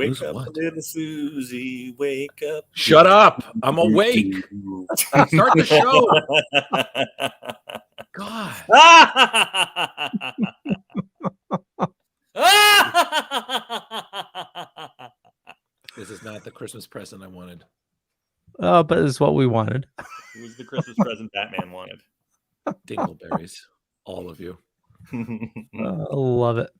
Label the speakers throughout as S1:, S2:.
S1: Wake up, little Susie. Wake up.
S2: Shut up. I'm awake. Start the show. God. This is not the Christmas present I wanted.
S3: Oh, but it's what we wanted.
S1: It was the Christmas present Batman wanted.
S2: Dingleberries. All of you.
S3: Love it.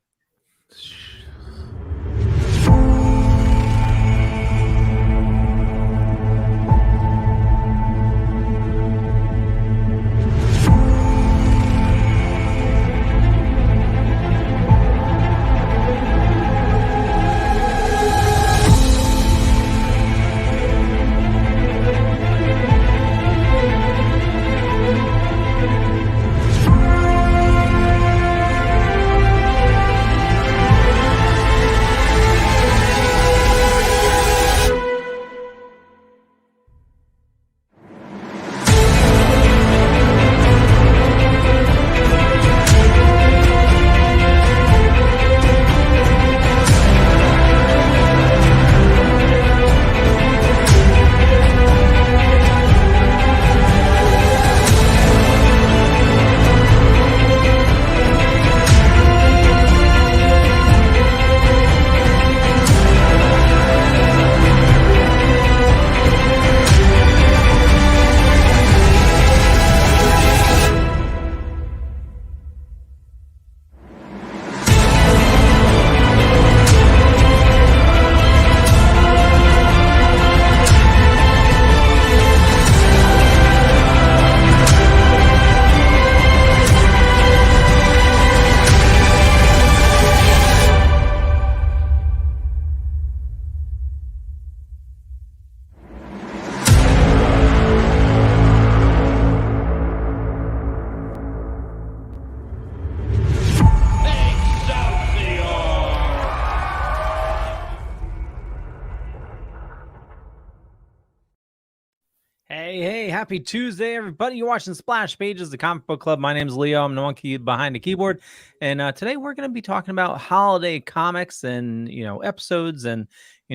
S3: Hey, happy Tuesday, everybody. You're watching Splash Pages, the comic book club. My name is Leo. I'm the monkey behind the keyboard. And today we're going to be talking about holiday comics and, episodes and,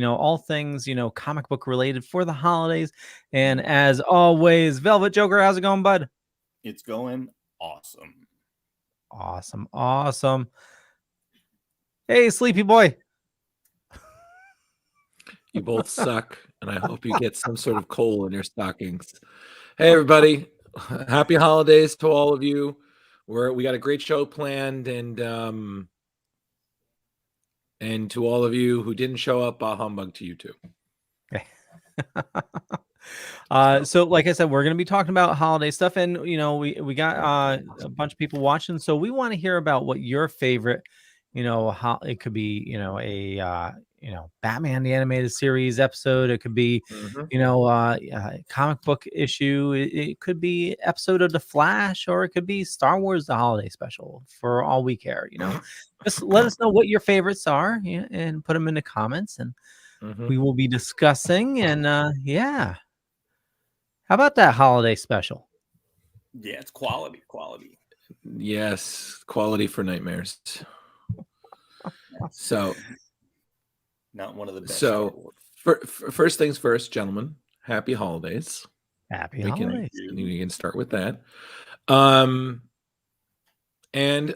S3: all things, comic book related for the holidays. And as always, Velvet Joker, how's it going, bud?
S1: It's going awesome.
S3: Awesome. Hey, Sleepy Boy.
S2: You both suck, and I hope you get some sort of coal in your stockings. Hey, everybody. Happy holidays to all of you. We got a great show planned, and to all of you who didn't show up, humbug to you too.
S3: So like I said, we're going to be talking about holiday stuff, and we got a bunch of people watching, so we want to hear about what your favorite, how it could be, Batman the animated series episode. It could be, comic book issue. It could be episode of The Flash, or it could be Star Wars the holiday special. For all we care, just let us know what your favorites are, and put them in the comments, and we will be discussing. And how about that holiday special?
S1: Yeah, it's quality.
S2: Yes, quality for nightmares. So,
S1: not one of the best.
S2: So, first things first, gentlemen. Happy holidays.
S3: Happy holidays.
S2: We can start with that. And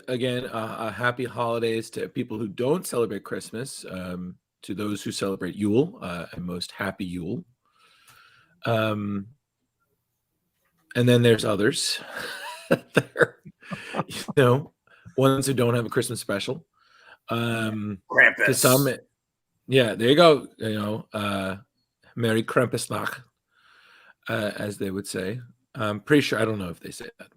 S2: again, happy holidays to people who don't celebrate Christmas. To those who celebrate Yule, a most happy Yule. And then there's others. There, ones who don't have a Christmas special.
S1: Krampus.
S2: To some, yeah, there you go. Merry Krampusnacht, as they would say. I'm pretty sure. I don't know if they say that,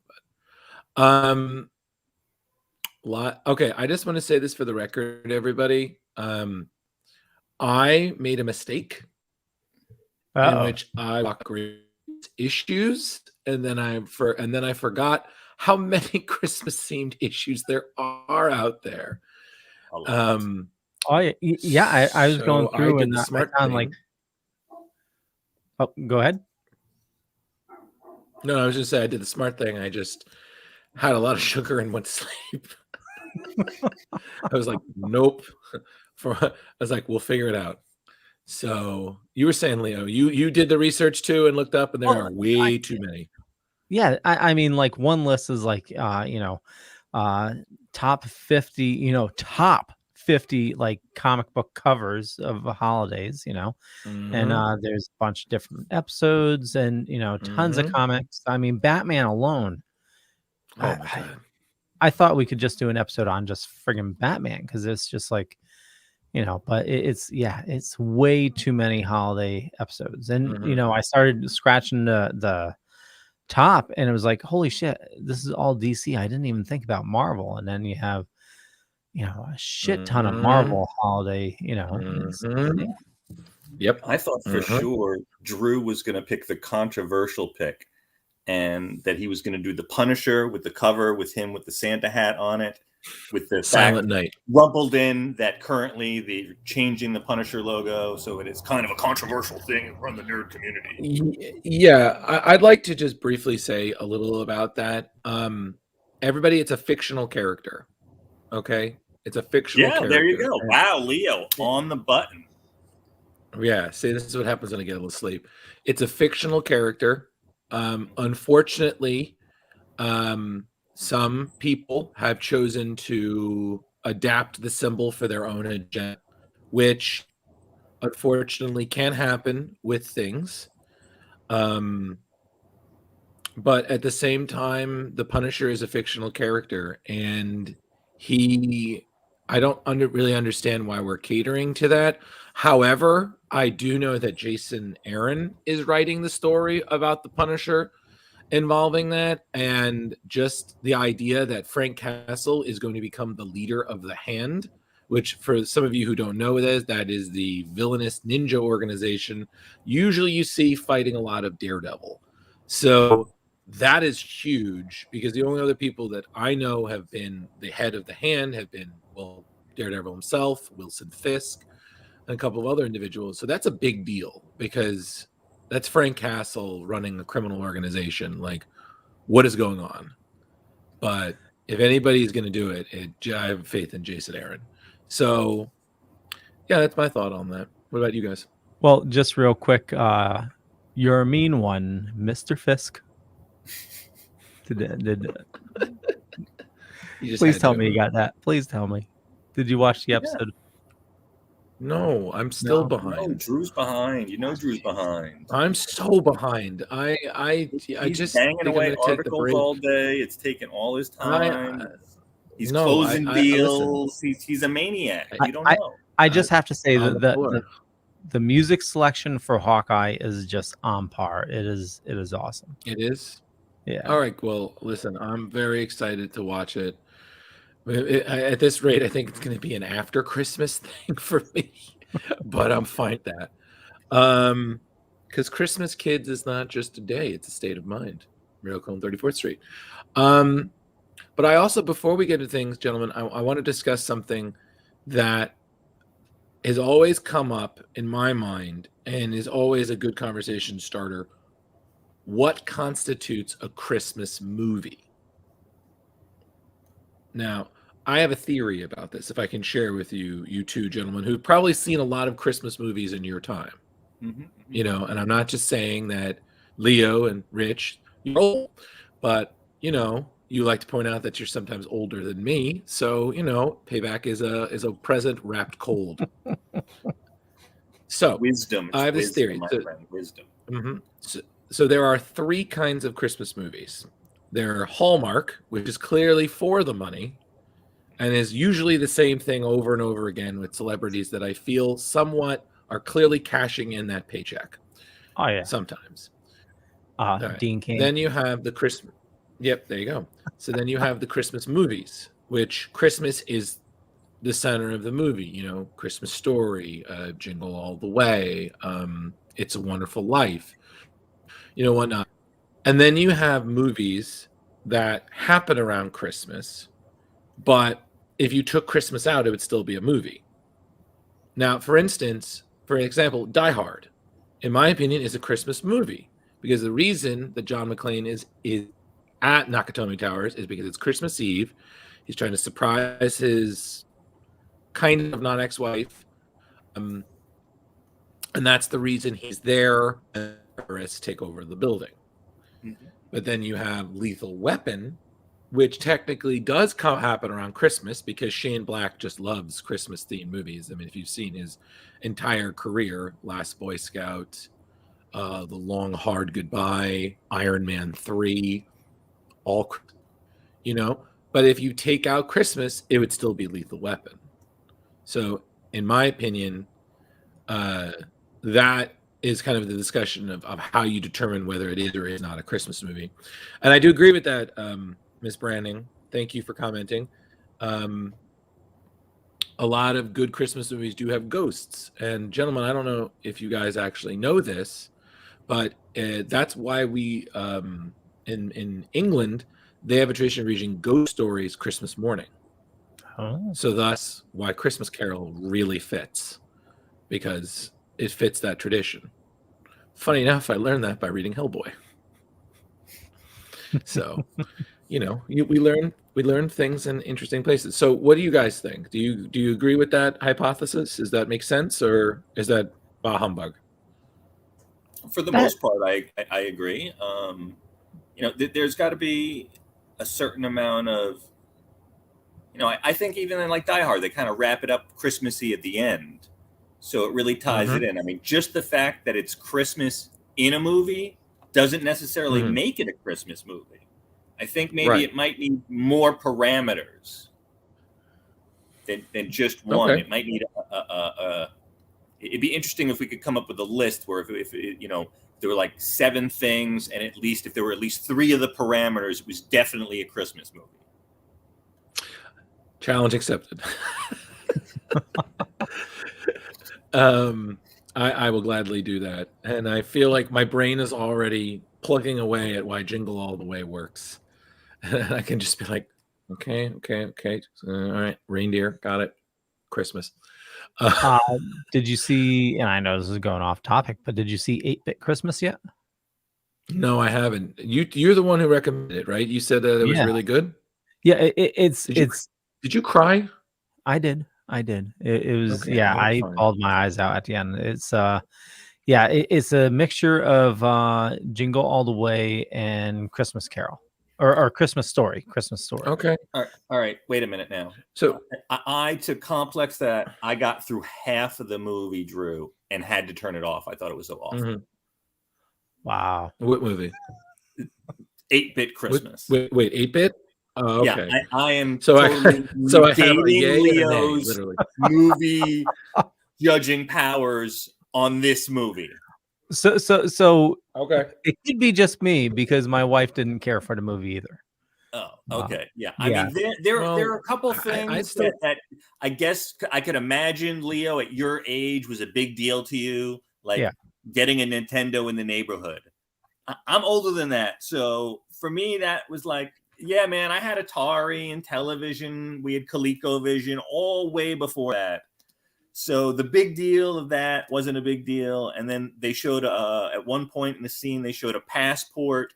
S2: but okay. I just want to say this for the record, everybody. I made a mistake in which I walked issues, and then I forgot how many Christmas themed issues there are out there.
S3: I was going through, and I found like. Oh, go ahead.
S2: No, I was just saying I did the smart thing. I just had a lot of sugar and went to sleep. I was like, nope. I was like, we'll figure it out. So you were saying, Leo, you did the research too and looked up, and there are way too many.
S3: Yeah, I mean, like one list is like top 50, top 50 like comic book covers of the holidays, and there's a bunch of different episodes and tons of comics. I mean, Batman alone.
S2: Oh my god.
S3: I thought we could just do an episode on just friggin' Batman because it's just like, but it's way too many holiday episodes. And I started scratching the top and it was like, holy shit, this is all DC. I didn't even think about Marvel. And then you have a shit ton of Marvel holiday,
S2: Yep.
S1: I thought for sure Drew was going to pick the controversial pick, and that he was going to do the Punisher with the cover with him with the Santa hat on it, with the
S2: Silent Night
S1: rumbled in that currently they're changing the Punisher logo, so it is kind of a controversial thing from the nerd community.
S2: Yeah, I'd like to just briefly say a little about that. Everybody, it's a fictional character. Okay, it's a fictional character.
S1: There you go. Wow, Leo on the button.
S2: Yeah, see, this is what happens when I get a little sleep. It's a fictional character. Unfortunately, some people have chosen to adapt the symbol for their own agenda, which unfortunately can happen with things. But at the same time, the Punisher is a fictional character, and I don't really understand why we're catering to that. However, I do know that Jason Aaron is writing the story about the Punisher involving that, and just the idea that Frank Castle is going to become the leader of the Hand, which for some of you who don't know that is the villainous ninja organization usually you see fighting a lot of Daredevil. So that is huge, because the only other people that I know have been the head of the Hand have been, well, Daredevil himself, Wilson Fisk, and a couple of other individuals. So that's a big deal, because that's Frank Castle running a criminal organization. Like, what is going on? But if anybody's going to do it, I have faith in Jason Aaron. So, yeah, that's my thought on that. What about you guys?
S3: Well, just real quick, you're a mean one, Mr. Fisk. Please tell me you got that. Please tell me. Did you watch the episode?
S2: No, I'm still behind.
S1: No, Drew's behind. Drew's behind.
S2: I'm so behind. I just
S1: hanging away articles all day. It's taking all his time. He's closing deals. He's a maniac. You don't know.
S3: I just have to say that the music selection for Hawkeye is just on par. It is awesome.
S2: It is.
S3: Yeah.
S2: All right. Well, listen, I'm very excited to watch it. At this rate, I think it's going to be an after Christmas thing for me, but I'm fine with that. Because Christmas Kids is not just a day; it's a state of mind. Miracle on 34th Street. But I also, before we get into things, gentlemen, I want to discuss something that has always come up in my mind and is always a good conversation starter. What constitutes a Christmas movie? Now, I have a theory about this, if I can share with you two gentlemen who've probably seen a lot of Christmas movies in your time. And I'm not just saying that Leo and Rich, you're old, but, you like to point out that you're sometimes older than me. So, payback is a present wrapped cold. So,
S1: wisdom.
S2: I have this theory.
S1: Wisdom.
S2: So there are three kinds of Christmas movies. There are Hallmark, which is clearly for the money and is usually the same thing over and over again with celebrities that I feel somewhat are clearly cashing in that paycheck.
S3: Oh, yeah.
S2: Sometimes.
S3: Right. Dean King.
S2: Then you have the Christmas. Yep, there you go. So then you have the Christmas movies, which Christmas is the center of the movie. Christmas Story, Jingle All the Way, It's a Wonderful Life, whatnot. And then you have movies that happen around Christmas, but if you took Christmas out, it would still be a movie. Now, for example, Die Hard, in my opinion, is a Christmas movie, because the reason that John McClane is at Nakatomi Towers is because it's Christmas Eve. He's trying to surprise his kind of non-ex-wife. And that's the reason he's there, and terrorists take over the building.
S1: Mhm.
S2: But then you have Lethal Weapon, which technically does happen around Christmas because Shane Black just loves Christmas-themed movies. I mean, if you've seen his entire career, Last Boy Scout, The Long Hard Goodbye, Iron Man 3, all, you know. But if you take out Christmas, it would still be Lethal Weapon. So, in my opinion, that is kind of the discussion of how you determine whether it is or is not a Christmas movie. And I do agree with that, Miss Branding. Thank you for commenting. A lot of good Christmas movies do have ghosts. And gentlemen, I don't know if you guys actually know this, but that's why we, in England, they have a tradition of reading ghost stories Christmas morning.
S3: Oh.
S2: So thus why Christmas Carol really fits, because it fits that tradition. Funny enough, I learned that by reading Hellboy. So, you know, we learn things in interesting places. So what do you guys think? Do you agree with that hypothesis? Does that make sense, or is that bah humbug?
S1: For the most part, I agree. You know, there's got to be a certain amount of, you know, I think even in like Die Hard, they kind of wrap it up Christmassy at the end. So it really ties it in. I mean, just the fact that it's Christmas in a movie doesn't necessarily make it a Christmas movie. I think maybe it might need more parameters than just one.
S2: Okay.
S1: It might need it'd be interesting if we could come up with a list where if you know, there were like 7 things, and at least if there were at least 3 of the parameters, it was definitely a Christmas movie.
S2: Challenge accepted. I will gladly do that. And I feel like my brain is already plugging away at why Jingle All the Way works. And I can just be like, okay. All right, reindeer, got it. Christmas.
S3: Did you see, and I know this is going off topic, but did you see 8-Bit Christmas yet?
S2: No, I haven't. You're the one who recommended it, right? You said that it was really good?
S3: Yeah, it's
S2: Did you cry?
S3: I did. It was
S2: Okay, well,
S3: I
S2: fine.
S3: bawled my eyes out at the end. It's it's a mixture of Jingle All the Way and Christmas Carol, or Christmas Story.
S2: Okay.
S1: All right. Wait a minute now.
S2: So
S1: I to complex that, I got through half of the movie, Drew, and had to turn it off. I thought it was so awful.
S3: Wow.
S2: What movie?
S1: 8-Bit Christmas.
S2: Wait, 8-Bit? Oh, okay.
S1: Yeah, I am
S2: so
S1: totally
S2: I have a yay and a nay,
S1: Leo's
S2: literally.
S1: movie judging powers on this movie.
S3: So
S2: Okay.
S3: it could be just me because my wife didn't care for the movie either.
S1: Oh, okay. Yeah. I
S3: Yeah.
S1: mean, there are a couple things
S2: I
S1: that I guess I could imagine, Leo, at your age was a big deal to you, like getting a Nintendo in the neighborhood. I'm older than that. So for me, that was like, yeah, man, I had Atari and television. We had ColecoVision all way before that. So the big deal of that wasn't a big deal. And then they showed at one point in the scene, they showed a passport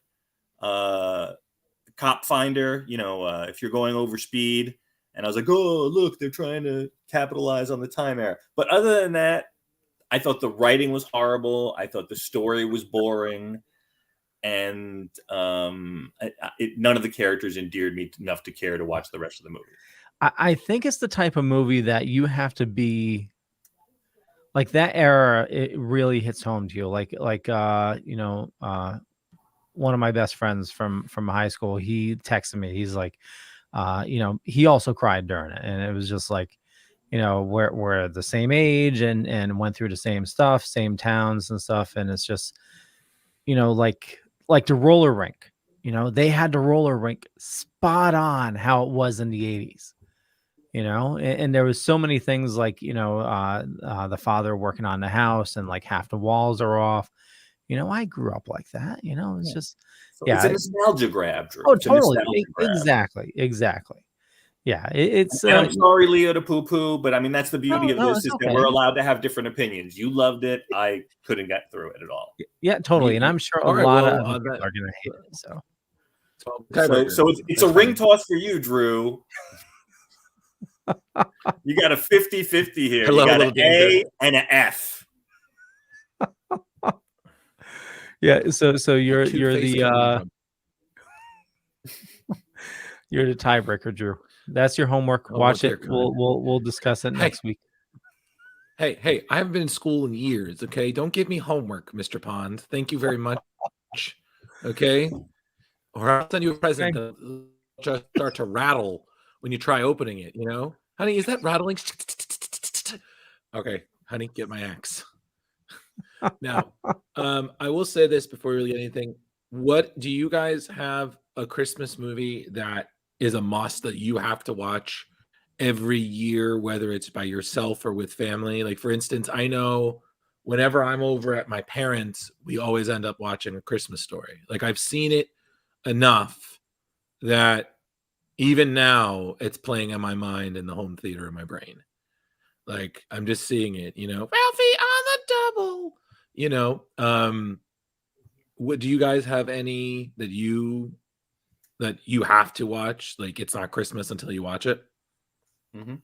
S1: cop finder, you know, if you're going over speed. And I was like, oh, look, they're trying to capitalize on the time error. But other than that, I thought the writing was horrible. I thought the story was boring. And none of the characters endeared me enough to care to watch the rest of the movie.
S3: I think it's the type of movie that you have to be like that era. It really hits home to you. Like you know, one of my best friends from high school, he texted me. He's like, you know, he also cried during it, and it was just like, you know, we're the same age and went through the same stuff, same towns and stuff, and it's just, you know, like the roller rink. You know, they had the roller rink spot on how it was in the 80s. You know, and there was so many things like, you know, the father working on the house and like half the walls are off. You know, I grew up like that. You know, it's just
S1: it's a nostalgia grab, Drew.
S3: Oh,
S1: It's a
S3: totally.
S1: nostalgia grab.
S3: Exactly. Yeah, it's.
S1: And I'm sorry, Leo, to poo-poo, but I mean that's the beauty of this, is
S3: okay.
S1: that we're allowed to have different opinions. You loved it. I couldn't get through it at all.
S3: Yeah, totally. And I'm sure a lot of people are going to hate it. So
S1: So it's a ring toss for you, Drew. You got a 50-50 here. You got an A and an F.
S3: Yeah, so you're the you're the tiebreaker, Drew. That's your homework. Watch it. We'll discuss it next week.
S2: Hey, I haven't been in school in years, okay? Don't give me homework, Mr. Pond. Thank you very much. Okay? Or I'll send you a present that just start to rattle when you try opening it, you know? Honey, is that rattling? Okay, honey, get my axe. Now, I will say this before we really get anything. What do you guys have a Christmas movie that is a must that you have to watch every year, whether it's by yourself or with family? Like, for instance, I know whenever I'm over at my parents', we always end up watching A Christmas Story. Like, I've seen it enough that even now it's playing in my mind in the home theater in my brain. Like, I'm just seeing it, you know, Ralphie on the double, you know. What do you guys have any that you have to watch? Like, it's not Christmas until you watch it.
S1: Mm-hmm.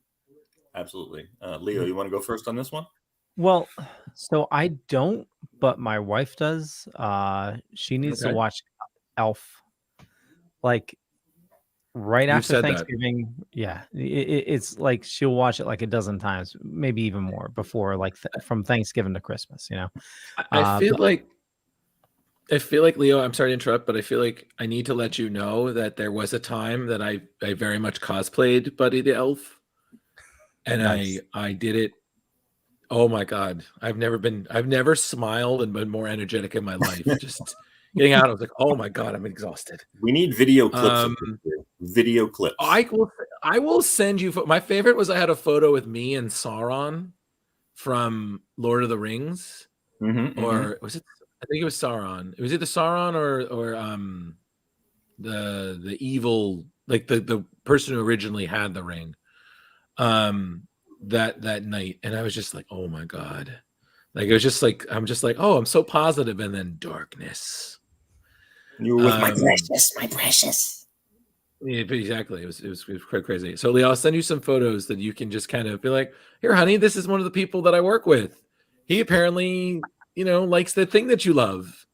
S1: Absolutely. Leo, you want to go first on this one?
S3: Well, so I don't, but my wife does. She needs to watch Elf, like right after Thanksgiving. Yeah, it's like she'll watch it like a dozen times, maybe even more before, like from Thanksgiving to Christmas. You know,
S2: I feel like Leo, I'm sorry to interrupt, but I feel like I need to let you know that there was a time that I very much cosplayed Buddy the Elf, and nice. I did it. Oh my God, I've never smiled and been more energetic in my life. Just getting out, I was like, oh my God, I'm exhausted.
S1: We need video clips. Video clips.
S2: I will send you. My favorite was I had a photo with me and Sauron from Lord of the Rings, or was it? I think it was Sauron. It was either Sauron or the evil, like the person who originally had the ring. That night, and I was just like, oh my God. Like, it was just like, I'm just like, oh, I'm so positive, and then darkness.
S1: You were with my precious.
S2: Yeah, exactly. It was quite crazy. So Lee, I'll send you some photos that you can just kind of be like, here, honey, this is one of the people that I work with. He apparently, you know, likes the thing that you love.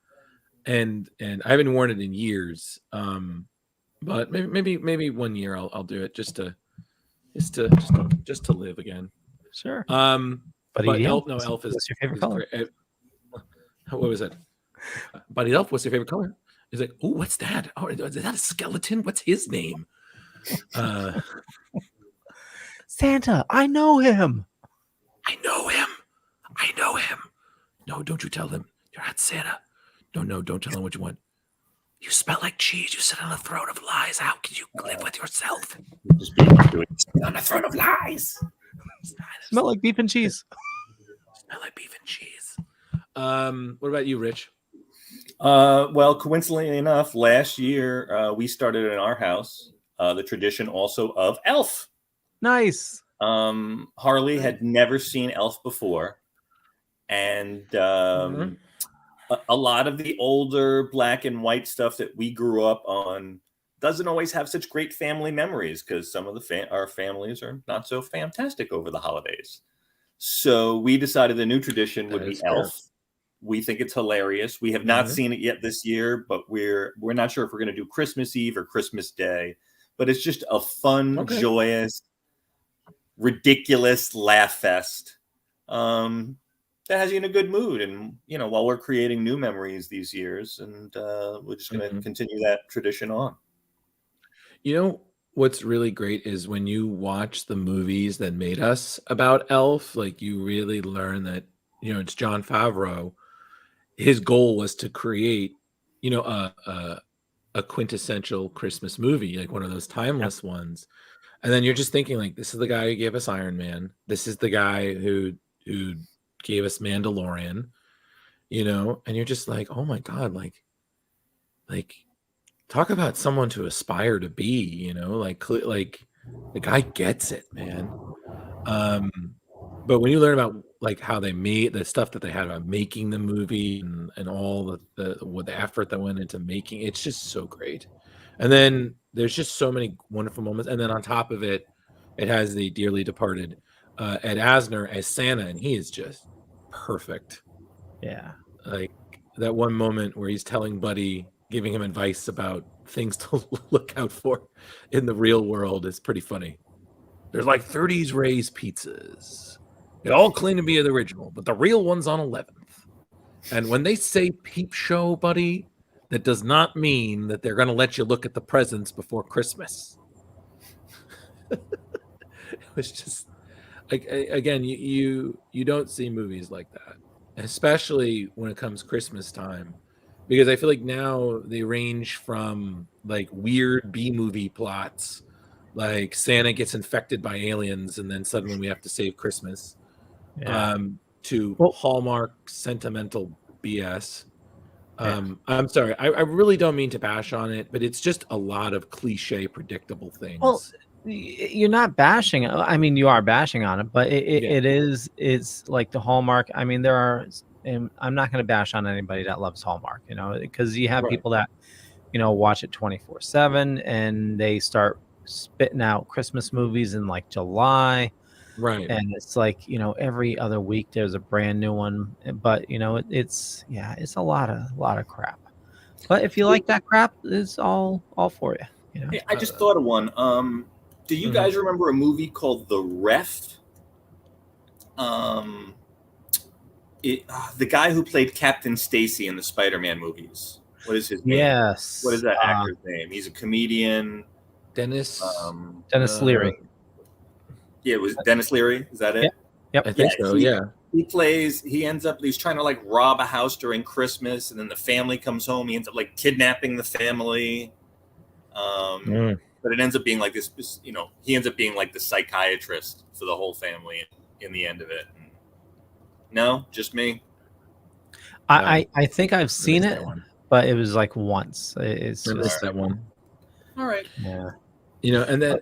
S2: And I haven't worn it in years. But maybe 1 year I'll do it just to live again.
S3: Sure.
S2: But Elf is
S3: your favorite color.
S2: What was it? Buddy Elf, what's your favorite color? He's like, oh, what's that? Oh, is that a skeleton? What's his name?
S3: Santa. I know him.
S2: I know him. No, don't you tell them. You're not Santa. No, don't tell them what you want. You smell like cheese. You sit on the throne of lies. How can you live with yourself?
S1: Just be doing on the throne of lies.
S3: Smell like beef and cheese.
S2: Smell like beef and cheese. What about you, Rich?
S1: Well, coincidentally enough, last year we started in our house the tradition also of Elf.
S3: Nice.
S1: Harley had never seen Elf before, and a lot of the older black and white stuff that we grew up on doesn't always have such great family memories because some of our families are not so fantastic over the holidays. So we decided the new tradition would be Elf. Fair. We think it's hilarious. We have not seen it yet this year, but we're not sure if we're going to do Christmas Eve or Christmas Day. But it's just a fun, joyous, ridiculous laugh fest that has you in a good mood. And, you know, while we're creating new memories these years, and we're just going to continue that tradition on.
S2: You know, what's really great is when you watch the movies that made us about Elf, like you really learn that, you know, it's Jon Favreau. His goal was to create, you know, a quintessential Christmas movie, like one of those timeless ones. And then you're just thinking, like, this is the guy who gave us Iron Man. This is the guy who gave us Mandalorian, you know, and you're just like, oh my God, like talk about someone to aspire to be, you know, like the guy gets it, man. But when you learn about like how they made the stuff that they had about making the movie and all the effort that went into making, it's just so great. And then there's just so many wonderful moments. And then on top of it, it has the dearly departed Ed Asner as Santa, and he is just perfect.
S3: Yeah.
S2: Like that one moment where he's telling Buddy, giving him advice about things to look out for in the real world is pretty funny. There's like 30s Ray's pizzas. They all claim to be the original, but the real one's on 11th. And when they say peep show, Buddy, that does not mean that they're going to let you look at the presents before Christmas. It was just like, again, you don't see movies like that, especially when it comes Christmas time, because I feel like now they range from like weird B movie plots, like Santa gets infected by aliens and then suddenly we have to save Christmas, to Hallmark sentimental BS. I'm sorry, I really don't mean to bash on it, but it's just a lot of cliche, predictable things.
S3: Well, you're not bashing. I mean, you are bashing on it, but it's like the Hallmark. I mean, there are, and I'm not going to bash on anybody that loves Hallmark, you know, because you have people that, you know, watch it 24/7 and they start spitting out Christmas movies in like July.
S2: Right.
S3: And it's like, you know, every other week there's a brand new one, but you know, it's a lot of crap. But if you like that crap, it's all for you. You know?
S1: Hey, I just thought of one. Do you guys remember a movie called The Ref? The guy who played Captain Stacy in the Spider-Man movies. What is his name?
S3: Yes.
S1: What is that actor's name? He's a comedian.
S2: Dennis
S3: Leary.
S1: Yeah, it was Dennis Leary. Is that it?
S3: Yep.
S2: I think so. Yeah.
S1: He ends up, he's trying to like rob a house during Christmas, and then the family comes home. He ends up like kidnapping the family. But it ends up being like this, you know, he ends up being like the psychiatrist for the whole family in the end of it. No, just me.
S3: I think I've seen it, but it was like once. It's
S2: just that one.
S1: All right.
S3: Yeah.
S2: You know, and then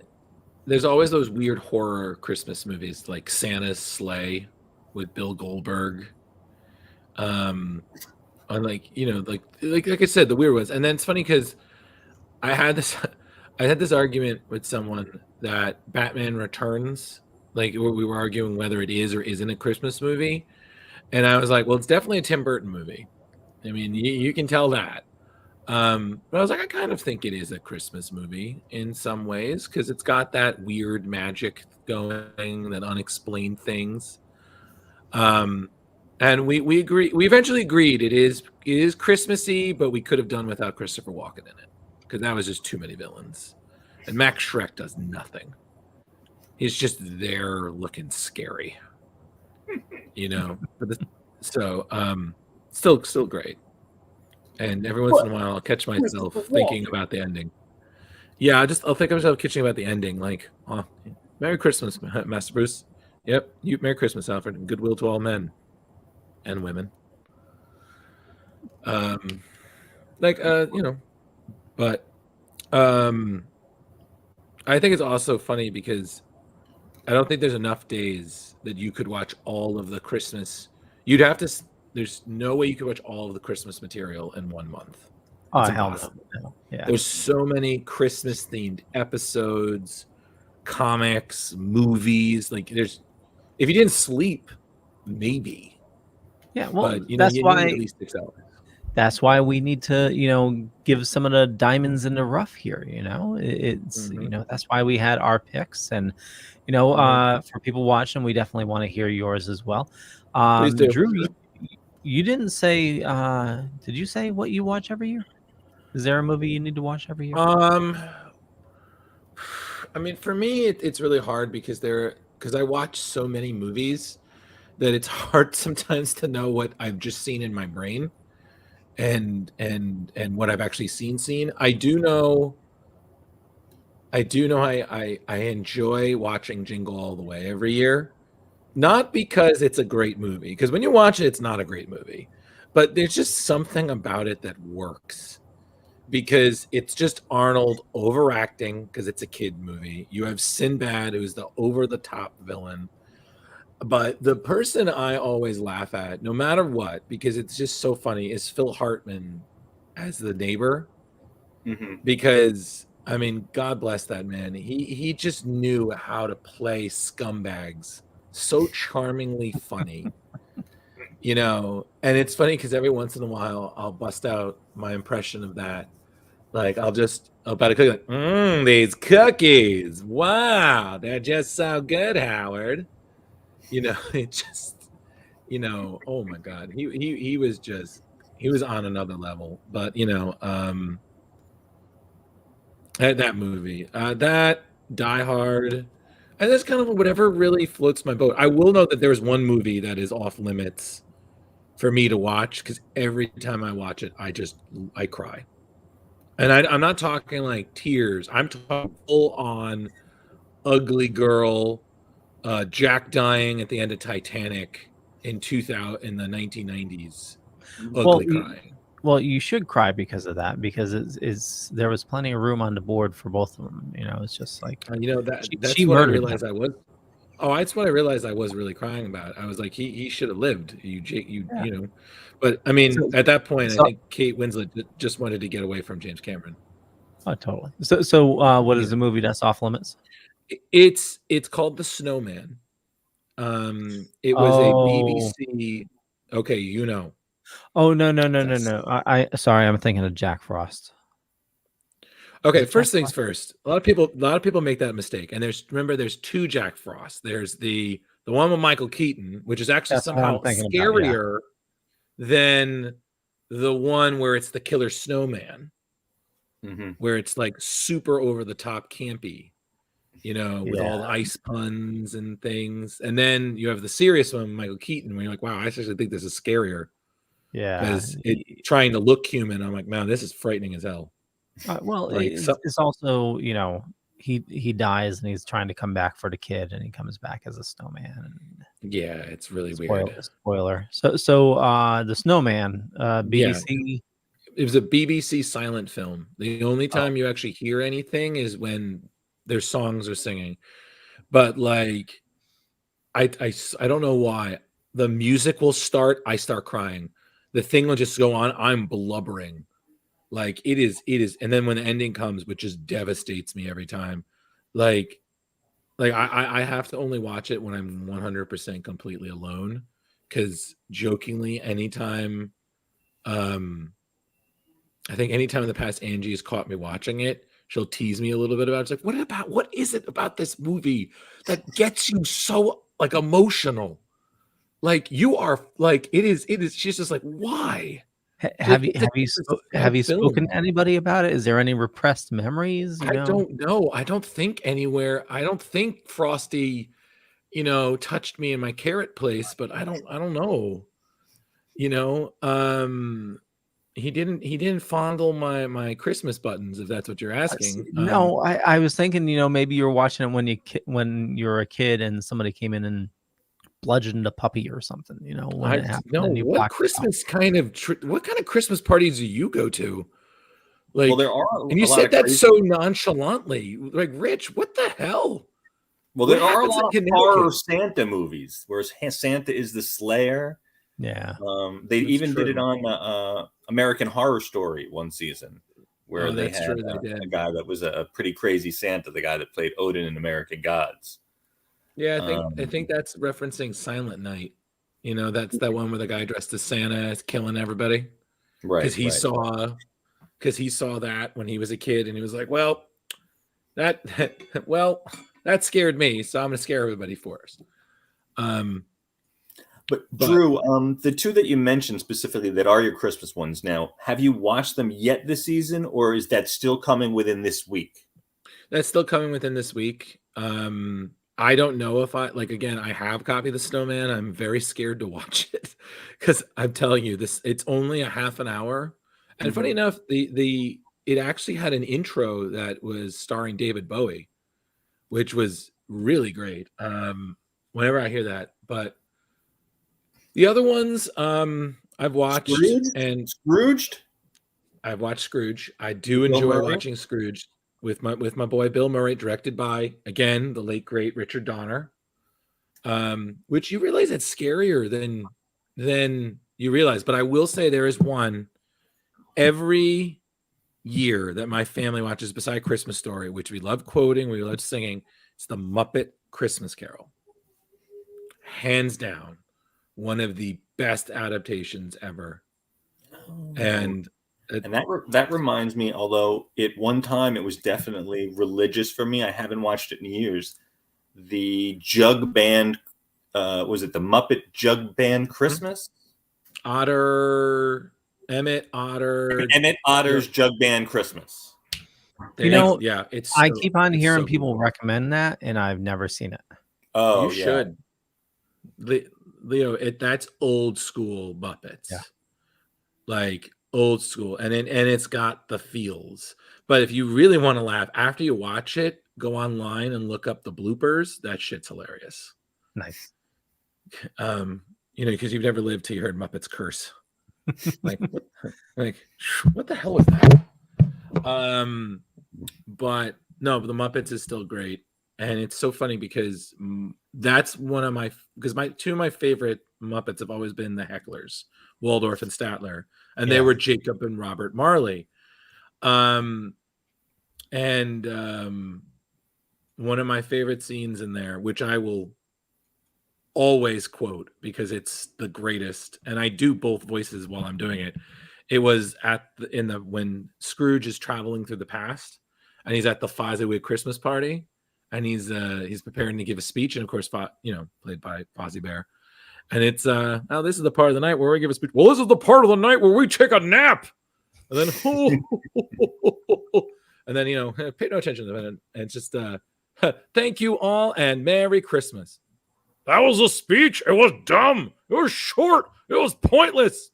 S2: there's always those weird horror Christmas movies like Santa's Sleigh with Bill Goldberg. And like, you know, like I said, the weird ones. And then it's funny because I had this argument with someone that Batman Returns, like we were arguing whether it is or isn't a Christmas movie. And I was like, well, it's definitely a Tim Burton movie. I mean, you can tell that. But I was like, I kind of think it is a Christmas movie in some ways because it's got that weird magic going, that unexplained things. And we agree. We eventually agreed it is Christmassy, but we could have done without Christopher Walken in it because that was just too many villains. And Max Schreck does nothing. He's just there looking scary, you know. Still great. And every once in a while, I'll catch myself thinking about the ending. Yeah, I'll think of myself catching about the ending, like, oh, Merry Christmas, Master Bruce. Yep, Merry Christmas, Alfred, and goodwill to all men and women. You know, but I think it's also funny because I don't think there's enough days that you could watch all of the Christmas. You'd have to. There's no way you could watch all of the Christmas material in 1 month.
S3: Oh, hell no. Yeah.
S2: There's so many Christmas themed episodes, comics, movies. Like if you didn't sleep, maybe.
S3: Yeah, well,
S2: but, you know,
S3: that's why.
S2: Need at least 6 hours.
S3: That's why we need to, you know, give some of the diamonds in the rough here. You know, it's you know, that's why we had our picks, and you know, for people watching, we definitely want to hear yours as well.
S2: Please do.
S3: Drew, you didn't say. Did you say what you watch every year? Is there a movie you need to watch every year?
S2: I mean, for me, it's really hard because I watch so many movies that it's hard sometimes to know what I've just seen in my brain, and what I've actually seen. I do know. I enjoy watching Jingle All the Way every year. Not because it's a great movie, because when you watch it, it's not a great movie. But there's just something about it that works. Because it's just Arnold overacting, because it's a kid movie. You have Sinbad, who's the over-the-top villain. But the person I always laugh at, no matter what, because it's just so funny, is Phil Hartman as the neighbor. because I mean, God bless that man. He just knew how to play scumbags so charmingly funny. You know, and it's funny because every once in a while I'll bust out my impression of that. Like I'll about a cookie, like, these cookies. Wow, they're just so good, Howard. You know, it just, you know, oh my God. He was just he was on another level. But you know, that movie, that Die Hard, and that's kind of whatever really floats my boat. I will know that there's one movie that is off limits for me to watch because every time I watch it, I cry. And I'm not talking like tears. I'm talking full on ugly girl, Jack dying at the end of Titanic in 2000 in the 1990s.
S3: Well,
S2: Ugly crying.
S3: well, you should cry because of that, because there was plenty of room on the board for both of them. You know, it's just like
S2: You know
S3: she
S2: that's what I
S3: murdered them.
S2: realized I was. Oh, that's what I realized I was really crying about. I was like, he should have lived.
S3: Yeah.
S2: You know, but I mean,
S3: So,
S2: at that point,
S3: so
S2: I think Kate Winslet just wanted to get away from James Cameron.
S3: oh, totally. So what is the movie that's off limits?
S2: It's called The Snowman. It was a
S3: Oh,
S2: BBC. Okay, you know.
S3: oh no, no, no, no,
S2: That's
S3: no. I sorry, I'm thinking of Jack Frost. Is
S2: okay.
S3: it Jack
S2: First things
S3: Frost?
S2: first. A lot of people make that mistake. And there's two Jack Frost. There's the one with Michael Keaton, which is actually
S3: That's what I'm
S2: somehow
S3: thinking about. Yeah,
S2: scarier than the one where it's the killer snowman, where it's like super over the top campy, you know, with all the
S3: yeah,
S2: ice puns and things. And then you have the serious one, Michael Keaton, where you're like, wow, I actually think this is scarier
S3: yeah.
S2: because it's trying to look human. I'm like, man, this is frightening as hell.
S3: Well,
S2: Like, so,
S3: it's also, you know, he dies and he's trying to come back for the kid, and he comes back as a snowman. And
S2: yeah, it's really weird.
S3: spoiler. So the snowman,
S2: Yeah,
S3: BBC.
S2: it was a BBC silent film. The only
S3: Oh,
S2: time you actually hear anything is when their songs are singing. But like, I don't know why. The music will start, I start crying. The thing will just go on, I'm blubbering. Like it is. And then when the ending comes, which just devastates me every time, like I have to only watch it when I'm 100% completely alone. Because jokingly, anytime, I think anytime in the past Angie has caught me watching it, she'll tease me a little bit about it. It's like, what is it about this movie that gets you so like emotional? Like you are like it is. She's just like, why? She's like, it's a sad
S3: have you spoken
S2: film.
S3: to anybody about it? Is there any repressed memories? You
S2: I
S3: know,
S2: don't know. I don't think anywhere. I don't think Frosty, you know, touched me in my carrot place, but I don't know. You know, he didn't fondle my Christmas buttons, if that's what you're asking.
S3: no. I was thinking, you know, maybe you were watching it when you were a kid and somebody came in and bludgeoned a puppy or something. You know, when
S2: I
S3: it happened
S2: no,
S3: and you blacked out.
S2: what kind of Christmas parties do you go to?
S1: Well,
S2: Like,
S1: there are
S2: and you
S1: a lot
S2: said
S1: of
S2: that
S1: crazy.
S2: so nonchalantly. Like, Rich, what the hell?
S1: Well,
S2: What
S1: there are a
S2: happens
S1: lot
S2: in
S1: of horror
S2: Connecticut?
S1: Santa movies where Santa is the Slayer.
S3: Yeah.
S1: They
S2: That's
S1: even did it
S2: true.
S1: on American Horror Story one season, where
S2: Oh,
S1: they
S2: that's
S1: had
S2: true. They
S1: a
S2: did.
S1: guy that was a pretty crazy Santa, the guy that played Odin in American Gods.
S2: Yeah, I
S1: Um,
S2: think that's referencing Silent Night. You know, that's that one where the guy dressed as Santa is killing everybody because
S1: right, right.
S2: he saw that when he was a kid and he was like, well, that well, that scared me, so I'm gonna scare everybody first.
S1: But
S2: But
S1: Drew, the two that you mentioned specifically that are your Christmas ones now, have you watched them yet this season, or is that still coming within this week?
S2: that's still coming within this week. I don't know if I like again, I have copied the snowman. I'm very scared to watch it because I'm telling you, this it's only a half an hour. And funny
S1: Mhm.
S2: enough, the it actually had an intro that was starring David Bowie, which was really great. Whenever I hear that. But the other ones, I've watched
S1: Scrooged?
S2: and
S1: Scrooged?
S2: I've watched Scrooge. I do
S1: Bill
S2: enjoy
S1: Murray?
S2: watching Scrooge with my boy Bill Murray, directed by again the late great Richard Donner. Which you realize it's scarier than you realize. But I will say there is one every year that my family watches beside Christmas Story, which we love quoting, we love singing. It's the Muppet Christmas Carol. Hands down, one of the best adaptations ever. And
S1: that reminds me, although at one time it was definitely religious for me, I haven't watched it in years. The Jug Band, was it the Muppet Jug Band Christmas?
S2: Emmett
S1: Otter's Jug Band Christmas.
S2: Yeah,
S3: I keep on hearing people recommend that, and I've never seen it.
S1: Oh,
S2: you should. Leo, that's old school Muppets.
S3: Yeah.
S2: Like old school, and it's got the feels. But if you really want to laugh after you watch it, go online and look up the bloopers. That shit's hilarious.
S3: Nice.
S2: Because you've never lived till you heard Muppets curse. like what the hell was that? But no, the Muppets is still great, and it's so funny because that's one of my two of my favorite Muppets have always been the Hecklers, Waldorf and Statler, and they were Jacob and Robert Marley. One of my favorite scenes in there, which I will always quote because it's the greatest, and I do both voices while I'm doing it. It was when Scrooge is traveling through the past, and he's at the Fozzie Christmas party, and he's preparing to give a speech, and of course, played by Fozzie Bear. And it's this is the part of the night where we give a speech. Well, this is the part of the night where we take a nap. And then and then pay no attention to it. And it's just thank you all and Merry Christmas. That was a speech. It was dumb. It was short. It was pointless.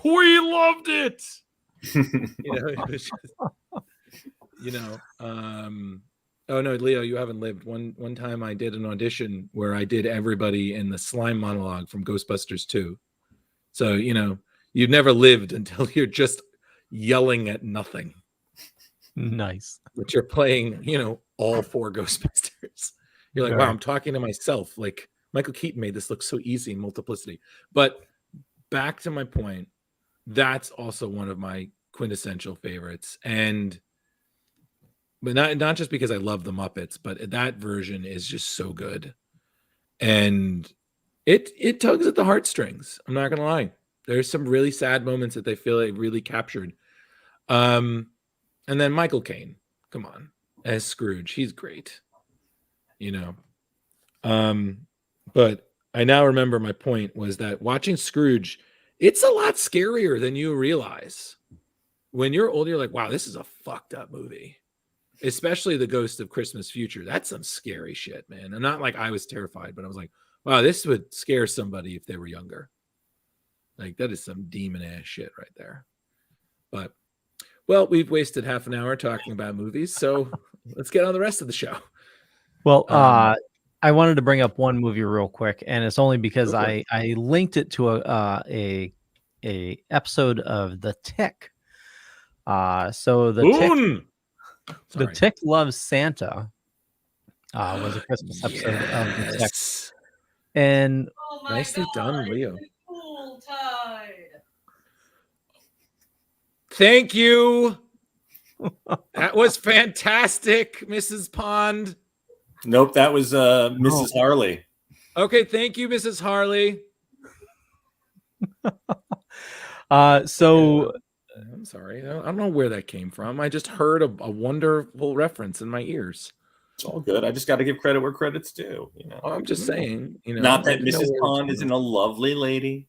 S2: We loved it. It was just, oh no, Leo, you haven't lived. One time I did an audition where I did everybody in the slime monologue from Ghostbusters 2. So, you've never lived until you're just yelling at nothing.
S3: Nice.
S2: But you're playing, all 4 Ghostbusters. You're like, wow, I'm talking to myself. Like Michael Keaton made this look so easy in Multiplicity. But back to my point, that's also one of my quintessential favorites. But not just because I love the Muppets, but that version is just so good. And it tugs at the heartstrings. I'm not going to lie. There's some really sad moments that they feel they really captured. And then Michael Caine, come on, as Scrooge. He's great. But I now remember my point was that watching Scrooge, it's a lot scarier than you realize. When you're older, you're like, wow, this is a fucked up movie. Especially the Ghost of Christmas Future. That's some scary shit, man. And not like I was terrified, but I was like, wow, this would scare somebody if they were younger. Like that is some demon ass shit right there. But well, we've wasted half an hour talking about movies, so let's get on the rest of the show.
S3: Well, I wanted to bring up one movie real quick, and it's only because I linked it to a episode of The Tick. So the Tick Loves Santa was a Christmas episode of The Tick, and
S2: nicely done, Leo. Thank you. That was fantastic, Mrs. Pond.
S1: Nope, that was Mrs. Harley.
S2: Okay, thank you, Mrs. Harley.
S3: So
S2: I'm sorry. I don't know where that came from. I just heard a wonderful reference in my ears.
S1: It's all good. I just got to give credit where credit's due.
S2: I'm just saying.
S1: Not that Mrs. Pond isn't a lovely lady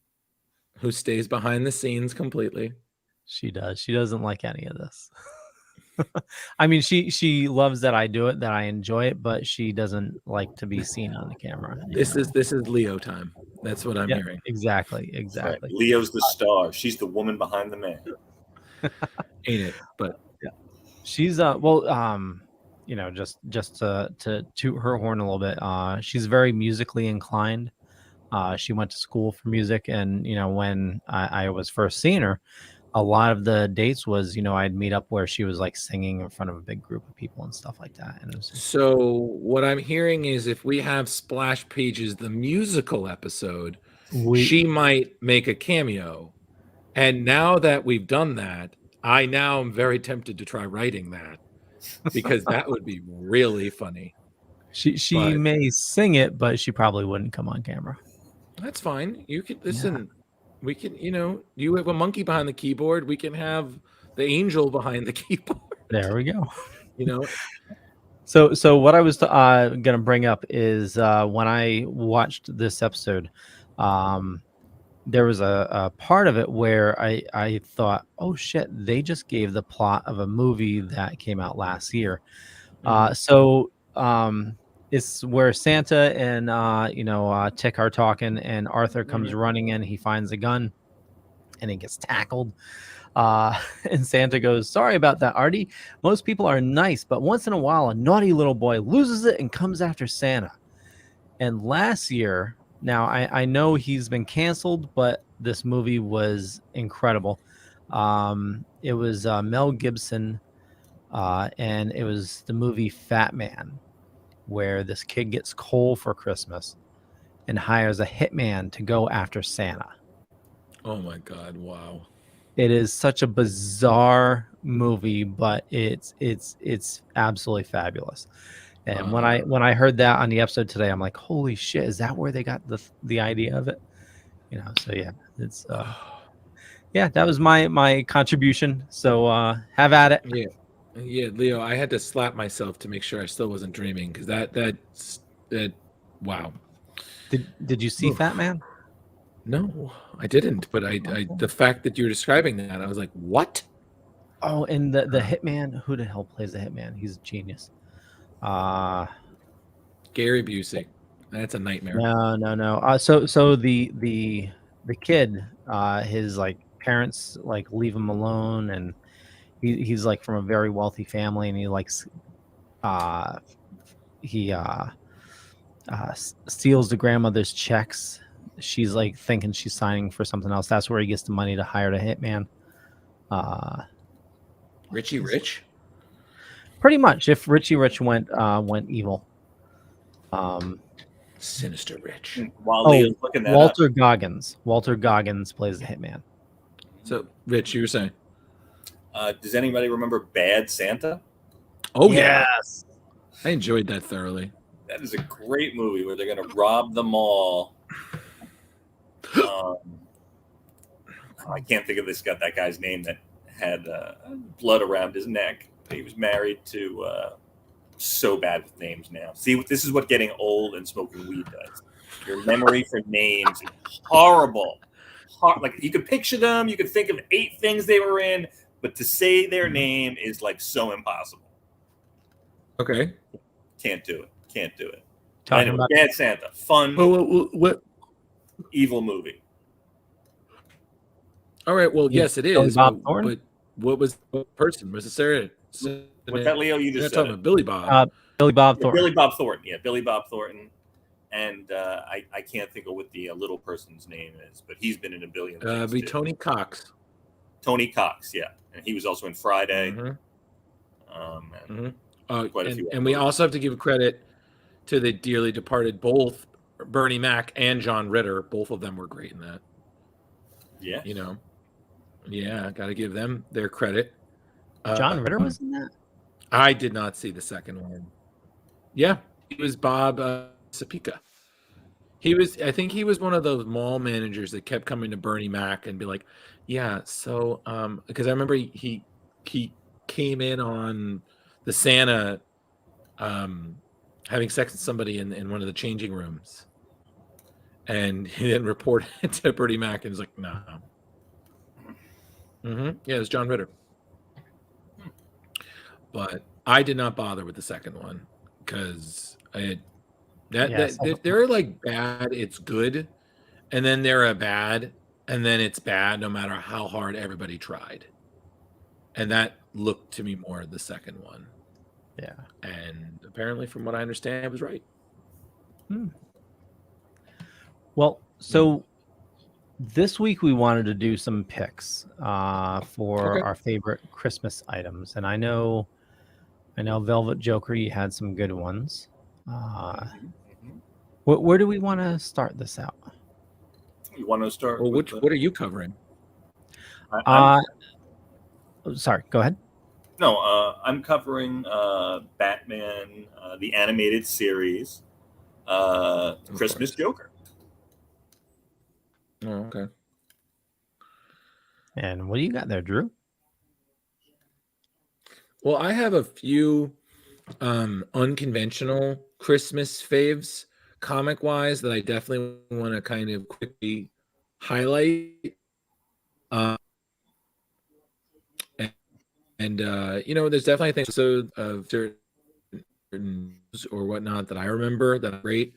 S2: who stays behind the scenes completely.
S3: She does. She doesn't like any of this. I mean, she loves that I do it, that I enjoy it, but she doesn't like to be seen on the camera.
S2: This is Leo time. That's what I'm hearing.
S3: Exactly.
S1: Right. Leo's the star. She's the woman behind the man.
S2: Ain't it? But
S3: yeah, she's just to toot her horn a little bit. She's very musically inclined. She went to school for music, and when I was first seeing her, a lot of the dates was, I'd meet up where she was like singing in front of a big group of people and stuff like that. And
S2: so what I'm hearing is if we have Splash Pages, the musical episode, she might make a cameo. And now that we've done that, I now am very tempted to try writing that because that would be really funny.
S3: She
S2: But-
S3: may sing it, but she probably wouldn't come on camera.
S2: That's fine. You can listen. We can, you have a monkey behind the keyboard. We can have the angel behind the keyboard.
S3: There we go. So what I was gonna bring up is when I watched this episode, there was a part of it where I thought, oh shit, they just gave the plot of a movie that came out last year. It's where Santa and Tick are talking, and Arthur comes running in. He finds a gun, and he gets tackled. And Santa goes, "Sorry about that, Artie. Most people are nice, but once in a while, a naughty little boy loses it and comes after Santa." And last year, now I know he's been canceled, but this movie was incredible. It was Mel Gibson, and it was the movie Fat Man, where this kid gets coal for Christmas and hires a hitman to go after Santa.
S2: Oh my God! Wow.
S3: It is such a bizarre movie, but it's absolutely fabulous. And when I heard that on the episode today, I'm like, holy shit, is that where they got the idea of it? So yeah, it's yeah, that was my contribution. So have at it.
S2: Yeah, Leo, I had to slap myself to make sure I still wasn't dreaming because that wow.
S3: Did you see Fat Man?
S2: No, I didn't. But the fact that you're describing that, I was like, what?
S3: Oh, and the hitman, who the hell plays the hitman? He's a genius.
S2: Gary Busey. That's a nightmare.
S3: No. So the kid, his like parents like leave him alone, and he's like from a very wealthy family, and he likes steals the grandmother's checks. She's like thinking she's signing for something else. That's where he gets the money to hire the hitman.
S2: Richie Rich?
S3: Pretty much. If Richie Rich went evil.
S2: Sinister Rich.
S1: While Leo's looking that
S3: Walter
S1: up.
S3: Goggins. Walter Goggins plays the hitman.
S2: So, Rich, you were saying?
S1: Does anybody remember Bad Santa?
S2: Oh, yes. I enjoyed that thoroughly.
S1: That is a great movie where they're going to rob the mall. I can't think of that guy's name that had blood around his neck. He was married to so bad with names now. See, this is what getting old and smoking weed does. Your memory for names is horrible. Like you could picture them, you could think of 8 things they were in, but to say their name is like so impossible.
S2: Okay.
S1: Can't do it.
S3: Talking
S1: Anyway,
S3: about
S1: Bad Santa, fun,
S2: what?
S1: evil movie.
S2: All right. Well, yes, it is.
S3: Bob Thornton?
S2: But what was the person? Was it Sarah?
S1: What's that, Leo? You just said
S2: talking
S1: it.
S2: about Billy Bob.
S3: Billy Bob Thornton.
S1: Billy Bob Thornton. Yeah, Billy Bob Thornton. And I can't think of what the little person's name is, but he's been in a billion things.
S2: Be
S1: too.
S2: Tony Cox.
S1: Tony Cox, yeah. And he was also in Friday. Quite a few.
S2: And we also have to give credit to the dearly departed both Bernie Mac and John Ritter. Both of them were great in that.
S1: Yeah.
S2: Yeah, got to give them their credit.
S3: John Ritter was in that?
S2: I did not see the second one. Yeah, he was Bob Sapika. I think he was one of those mall managers that kept coming to Bernie Mac and be like, yeah, so, because I remember he came in on the Santa having sex with somebody in one of the changing rooms. And he didn't report it to Bernie Mac and was like, no. Yeah, it was John Ritter. But I did not bother with the second one because they're like bad, it's good, and then they're a bad, and then it's bad no matter how hard everybody tried. And that looked to me more the second one.
S3: Yeah.
S2: And apparently, from what I understand, I was right.
S3: Well, so this week we wanted to do some picks for our favorite Christmas items, and I know Velvet Joker, you had some good ones. Where do we want to start this out?
S1: You want to start?
S2: Well, what are you covering?
S3: sorry, go ahead.
S1: No, I'm covering Batman, the animated series, Christmas Joker.
S2: Oh, okay.
S3: And what do you got there, Drew?
S2: Well, I have a few unconventional Christmas faves comic-wise that I definitely want to kind of quickly highlight. And there's definitely things of certain or whatnot that I remember that are great.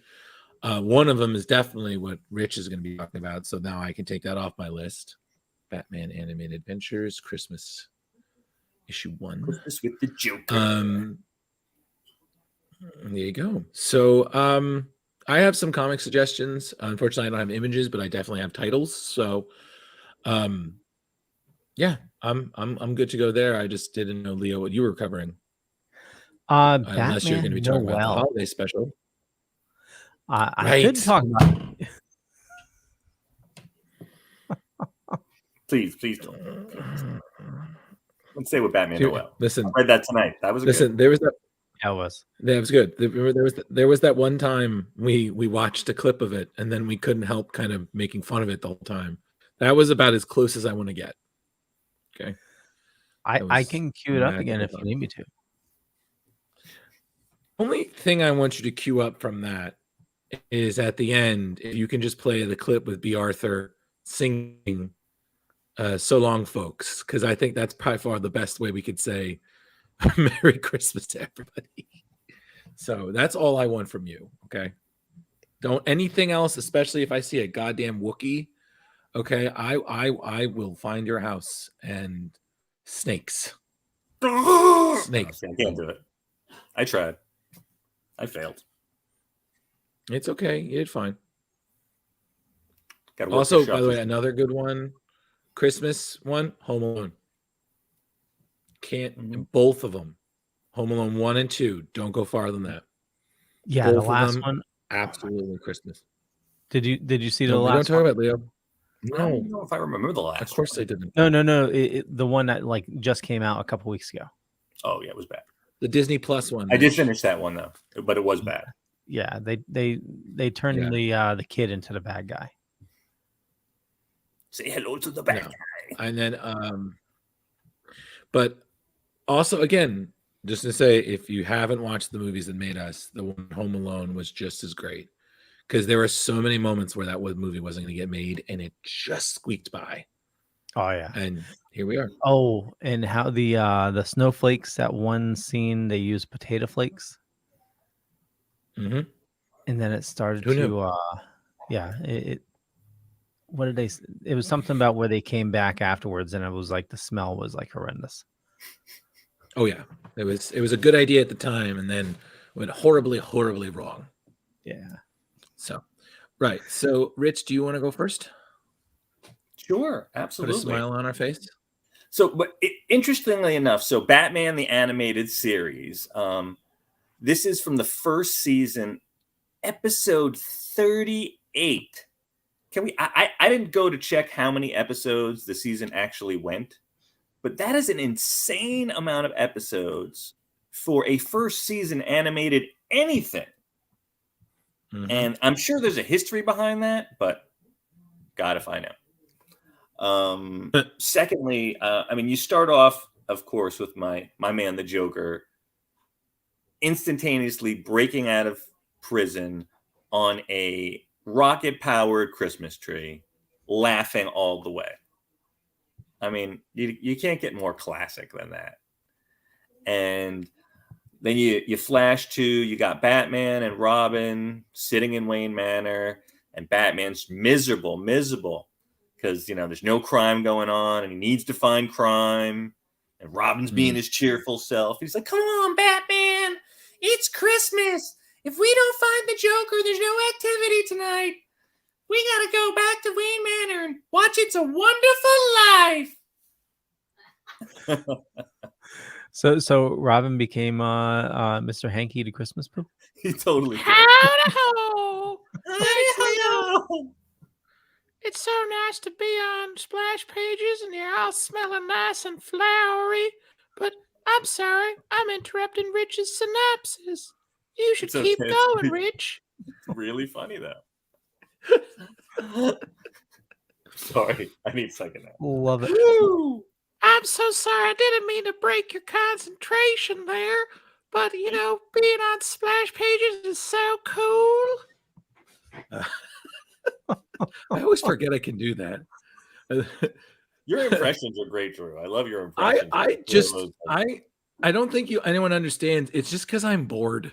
S2: One of them is definitely what Rich is going to be talking about. So now I can take that off my list. Batman Animated Adventures, Christmas issue 1.
S1: Christmas with the Joker.
S2: There you go. So I have some comic suggestions. Unfortunately, I don't have images, but I definitely have titles. So yeah, I'm good to go there. I just didn't know, Leo, what you were covering. Unless you're going to be talking about the holiday special.
S3: I could talk about it.
S1: Please don't. Let's say with Batman Noel.
S2: Listen,
S1: I read that tonight. That was good.
S2: There was that.
S3: That was
S2: good. There was that one time we watched a clip of it, and then we couldn't help kind of making fun of it the whole time. That was about as close as I want to get. Okay.
S3: I can cue it up again if you need me to.
S2: Only thing I want you to cue up from that is at the end, if you can just play the clip with B. Arthur singing So Long Folks, because I think that's by far the best way we could say Merry Christmas to everybody. So that's all I want from you. Okay. Don't anything else, especially if I see a goddamn Wookiee. Okay. I will find your house and snakes. Snakes.
S1: I can't do it. I tried. I failed.
S2: It's okay. You did fine.
S1: Also,
S2: by the way, another good one, Christmas one, Home Alone. Both of them, Home Alone 1 and 2. Don't go farther than that.
S3: Yeah, both the last one,
S2: absolutely Christmas.
S3: Did you see the last?
S2: We don't talk about Leo.
S1: No, I don't know if I remember the last.
S2: Of course they didn't.
S3: No. The one that like just came out a couple weeks ago.
S1: Oh yeah, it was bad.
S2: The Disney Plus one.
S1: I did finish that one though, but it was bad.
S3: Yeah, they turned the kid into the bad guy.
S1: Say hello to the bad guy.
S2: And then but also again, just to say, if you haven't watched the movies that made us, the one Home Alone was just as great. Because there were so many moments where that movie wasn't going to get made, and it just squeaked by.
S3: Oh yeah,
S2: and here we are.
S3: Oh, and how the snowflakes, that one scene they used potato flakes.
S2: Mm-hmm.
S3: And then it started to it what did they? It was something about where they came back afterwards, and it was like the smell was like horrendous.
S2: Oh yeah, it was a good idea at the time, and then went horribly wrong.
S3: Yeah.
S2: So, right. So, Rich, do you want to go first?
S1: Sure, absolutely.
S2: Put a smile on our face.
S1: So, but interestingly enough, so Batman the Animated Series, this is from the first season, episode 38. Can we? I didn't go to check how many episodes the season actually went, but that is an insane amount of episodes for a first season animated anything. Mm-hmm. And I'm sure there's a history behind that, but God if I know. Secondly, I mean, you start off, of course, with my man, the Joker, instantaneously breaking out of prison on a rocket-powered Christmas tree, laughing all the way. I mean, you can't get more classic than that. And then you flash to, you got Batman and Robin sitting in Wayne Manor, and Batman's miserable because, there's no crime going on, and he needs to find crime. And Robin's being his cheerful self. He's like, come on, Batman, it's Christmas. If we don't find the Joker, there's no activity tonight. We got to go back to Wayne Manor and watch It's a Wonderful Life.
S3: So Robin became Mr. Hanky to Christmas Pooh?
S1: He totally did.
S2: Howdy-ho! It's so nice to be on Splash Pages, and you're all smelling nice and flowery. But I'm sorry, I'm interrupting Rich's synopsis. You should keep going, Rich.
S1: It's really funny, though. Sorry, I need a second now.
S3: Love it.
S2: Woo! I'm so sorry. I didn't mean to break your concentration there. But, being on Splash Pages is so cool.
S4: I always forget I can do that.
S1: Your impressions are great, Drew. I love your impressions.
S4: I don't think anyone understands. It's just because I'm bored.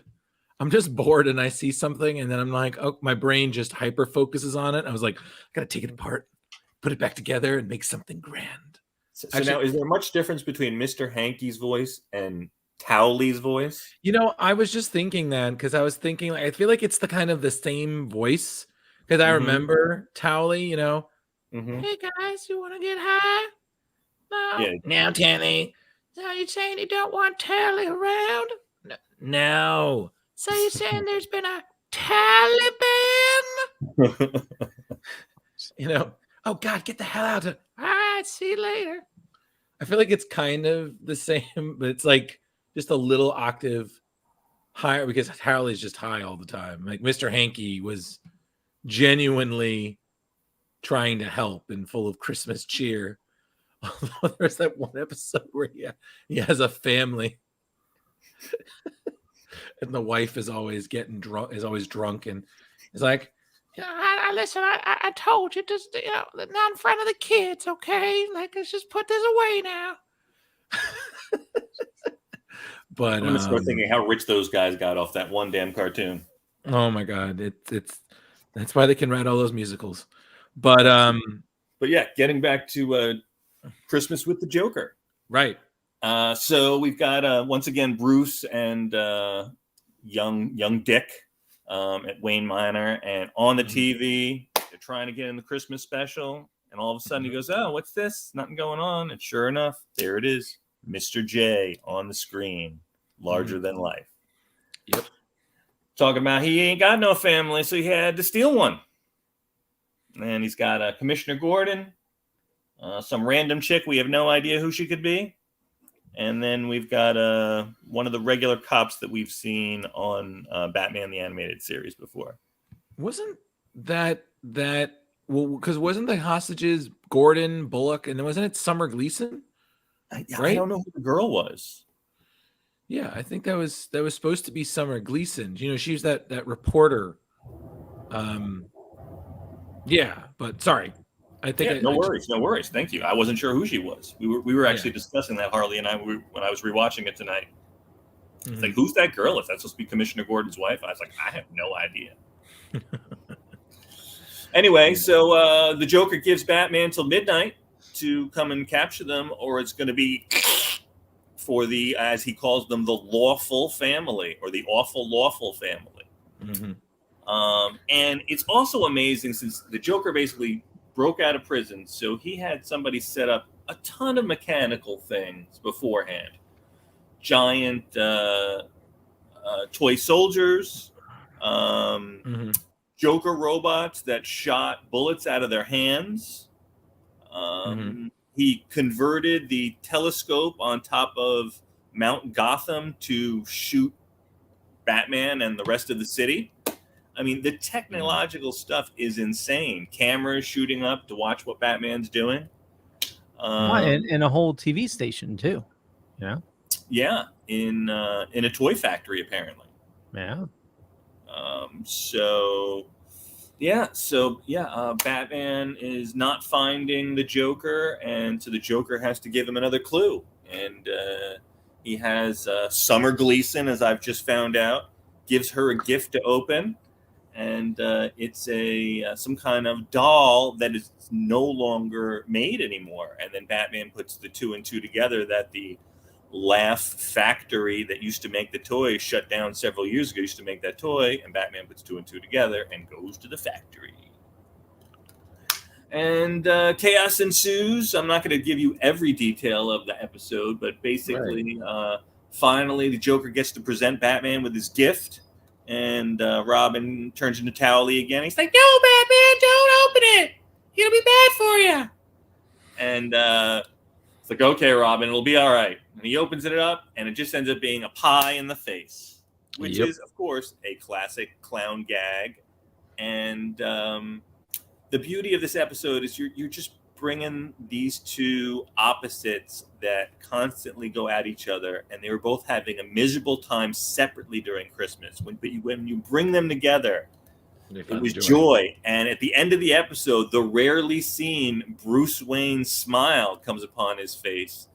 S4: I'm just bored and I see something and then I'm like, oh, my brain just hyper focuses on it. I was like, I gotta take it apart, put it back together, and make something grand.
S1: So actually, now, is there much difference between Mr. Hankey's voice and Towley's voice?
S4: I was just thinking that because I was thinking, I feel like it's the same voice because I remember Towley.
S2: Hey guys, you want to get high? No.
S1: Yeah.
S4: Now, Tanny.
S2: So you saying you don't want Towley around?
S4: No.
S2: So you're saying there's been a Taliban?
S4: Oh God, get the hell out of.
S2: All right, see you later.
S4: I feel like it's kind of the same, but it's like just a little octave higher because Harley's just high all the time. Like Mr. Hankey was genuinely trying to help and full of Christmas cheer. Although there's that one episode where he has a family and the wife is always getting drunk, and it's like,
S2: listen, I told you, just, not in front of the kids, okay? Like, let's just put this away now.
S4: But
S1: I'm gonna start thinking how rich those guys got off that one damn cartoon.
S4: Oh my God, it's that's why they can write all those musicals. But
S1: yeah, getting back to Christmas with the Joker,
S4: right?
S1: So we've got once again Bruce and young Dick at Wayne Manor, and on the TV they're trying to get in the Christmas special, and all of a sudden he goes, "Oh, what's this? Nothing going on." And sure enough, there it is, Mr. J on the screen, larger than life.
S4: Yep.
S1: Talking about he ain't got no family, so he had to steal one. And he's got Commissioner Gordon, some random chick. We have no idea who she could be. And then we've got one of the regular cops that we've seen on Batman the Animated Series before.
S4: Wasn't that well? Because wasn't the hostages Gordon, Bullock, and then wasn't it Summer Gleason?
S1: I don't know who the girl was.
S4: Yeah, I think that was supposed to be Summer Gleason. She was that reporter. Yeah, but sorry. I think
S1: no worries. Thank you. I wasn't sure who she was. We were actually discussing that, Harley and I, when I was rewatching it tonight. It's like, who's that girl? If that's supposed to be Commissioner Gordon's wife, I was like, I have no idea. Anyway, so the Joker gives Batman till midnight to come and capture them, or it's going to be for the, as he calls them, the lawful family, or the awful lawful family. And it's also amazing since the Joker basically broke out of prison, so he had somebody set up a ton of mechanical things beforehand. Giant toy soldiers, Joker robots that shot bullets out of their hands. He converted the telescope on top of Mount Gotham to shoot Batman and the rest of the city. I mean, the technological stuff is insane. Cameras shooting up to watch what Batman's doing.
S3: And a whole TV station too.
S1: Yeah, in a toy factory apparently.
S3: Yeah.
S1: Batman is not finding the Joker, and so the Joker has to give him another clue. And he has Summer Gleason, as I've just found out, gives her a gift to open. And it's some kind of doll that is no longer made anymore. And then Batman puts the two and two together that the Laugh factory that used to make the toy shut down several years ago, used to make that toy, and Batman puts two and two together and goes to the factory. And chaos ensues. I'm not going to give you every detail of the episode, but basically, finally, the Joker gets to present Batman with his gift. And Robin turns into Towley again. He's like, "No, Batman, don't open it. It'll be bad for you. And it's like, okay, Robin, it'll be all right. And he opens it up, and it just ends up being a pie in the face, which is, of course, a classic clown gag. And the beauty of this episode is you're just bringing these two opposites that constantly go at each other, and they were both having a miserable time separately during Christmas. When you bring them together, it was joy. And at the end of the episode, the rarely seen Bruce Wayne smile comes upon his face,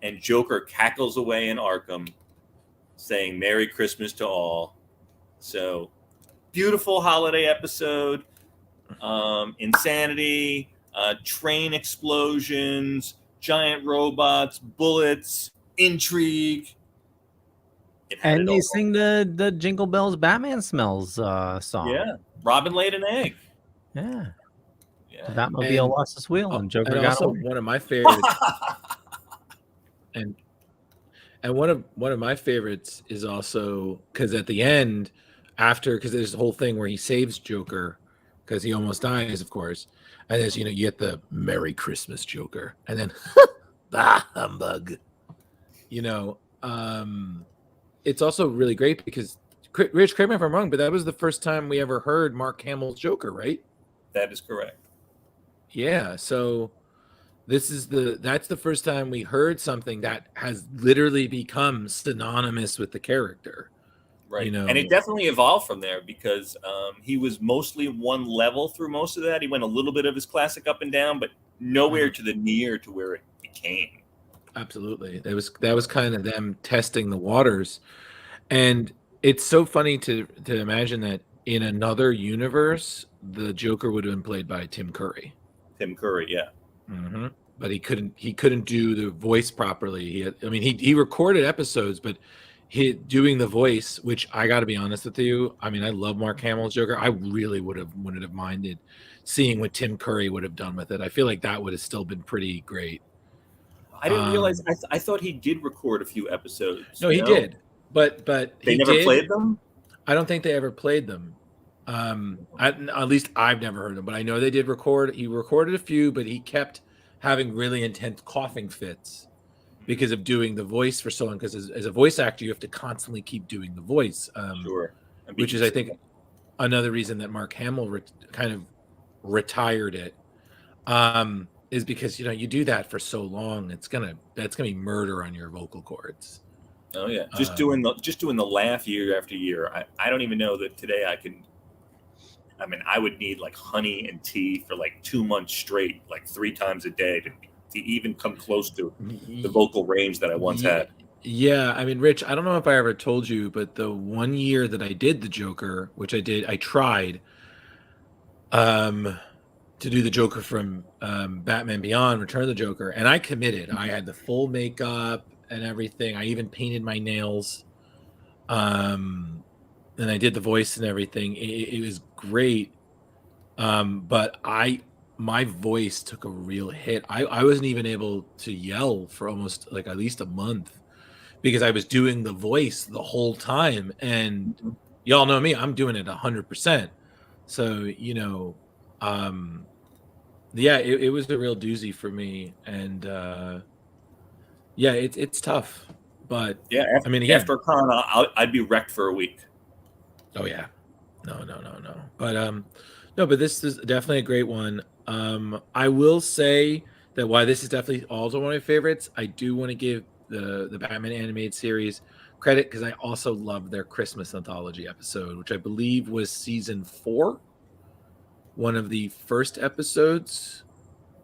S1: and Joker cackles away in Arkham, saying Merry Christmas to all. So beautiful holiday episode. Insanity, train explosions, giant robots, bullets, intrigue.
S3: And they sing the Jingle Bells Batman Smells song.
S1: Yeah. Robin laid an egg.
S3: Yeah.
S1: Yeah.
S3: The Batmobile lost its wheel and Joker got
S2: also
S3: away.
S2: one of my favorites. and one of my favorites is also because at the end, because there's the whole thing where he saves Joker because he almost dies, of course. And there's, you get the Merry Christmas, Joker. And then, bah, humbug. It's also really great because, Rich, correct me if I'm wrong, but that was the first time we ever heard Mark Hamill's Joker, right?
S1: That is correct.
S2: Yeah, so that's the first time we heard something that has literally become synonymous with the character.
S1: Right. And it definitely evolved from there because he was mostly one level through most of that. He went a little bit of his classic up and down, but nowhere to the near to where it became.
S2: Absolutely. That was kind of them testing the waters. And it's so funny to imagine that in another universe, the Joker would have been played by Tim Curry.
S1: Tim Curry, yeah.
S2: Mm-hmm. But he couldn't do the voice properly. He recorded episodes, but doing the voice, which I got to be honest with you, I love Mark Hamill's Joker. I really wouldn't have minded seeing what Tim Curry would have done with it. I feel like that would have still been pretty great.
S1: I didn't realize. I thought he did record a few episodes.
S2: No, he did, but
S1: they never played them.
S2: I don't think they ever played them. At least I've never heard them, but I know they did record. He recorded a few, but he kept having really intense coughing fits because of doing the voice for so long. Because as a voice actor, you have to constantly keep doing the voice.
S1: Sure.
S2: Which is, I think, another reason that Mark Hamill kind of retired it. Is because you do that for so long, that's gonna be murder on your vocal cords.
S1: Oh yeah, just doing the laugh year after year. I don't even know that today I can. I would need like honey and tea for like 2 months straight, like 3 times a day to even come close to the vocal range that I once had.
S2: Yeah, Rich, I don't know if I ever told you, but the 1 year that I did the Joker, which I tried, to do the Joker from Batman Beyond, Return of the Joker, and I committed. I had the full makeup and everything. I even painted my nails, and I did the voice and everything. It was great, but my voice took a real hit. I wasn't even able to yell for almost like at least a month because I was doing the voice the whole time, and y'all know me. I'm doing it 100%. So yeah, it was a real doozy for me, and yeah, it's tough, but
S1: yeah, after con, I'd be wrecked for a week.
S2: Oh yeah, no, but this is definitely a great one. I will say that why this is definitely also one of my favorites. I do want to give the Batman animated series credit because I also love their Christmas anthology episode, which I believe was season 4. One of the first episodes,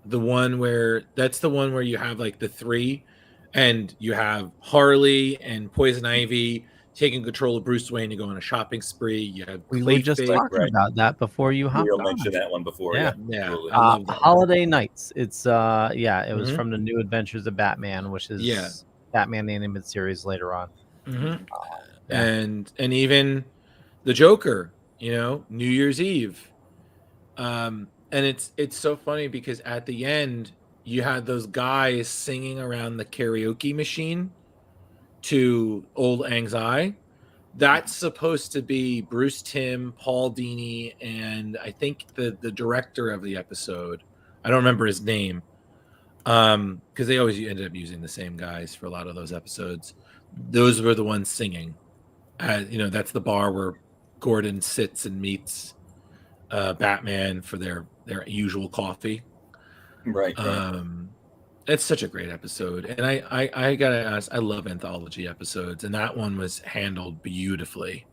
S2: the one where you have like the 3 and you have Harley and Poison Ivy taking control of Bruce Wayne to go on a shopping spree. You have
S3: we were just talking about that before you hopped on.
S1: Mentioned that one before.
S3: Yeah.
S1: Absolutely.
S2: I love that
S3: Holiday Nights. It's it was from the New Adventures of Batman, which is Batman the animated series later on.
S2: And even the Joker, New Year's Eve. And it's so funny because at the end you had those guys singing around the karaoke machine to Old Lang Syne. That's supposed to be Bruce Timm, Paul Dini, and I think the director of the episode
S4: I don't remember his name. Because they always ended up using the same guys for a lot of those episodes. Those were the ones singing. That's the bar where Gordon sits and meets Batman for their usual coffee.
S1: Right.
S4: It's such a great episode, and I gotta ask, I love anthology episodes, and that one was handled beautifully.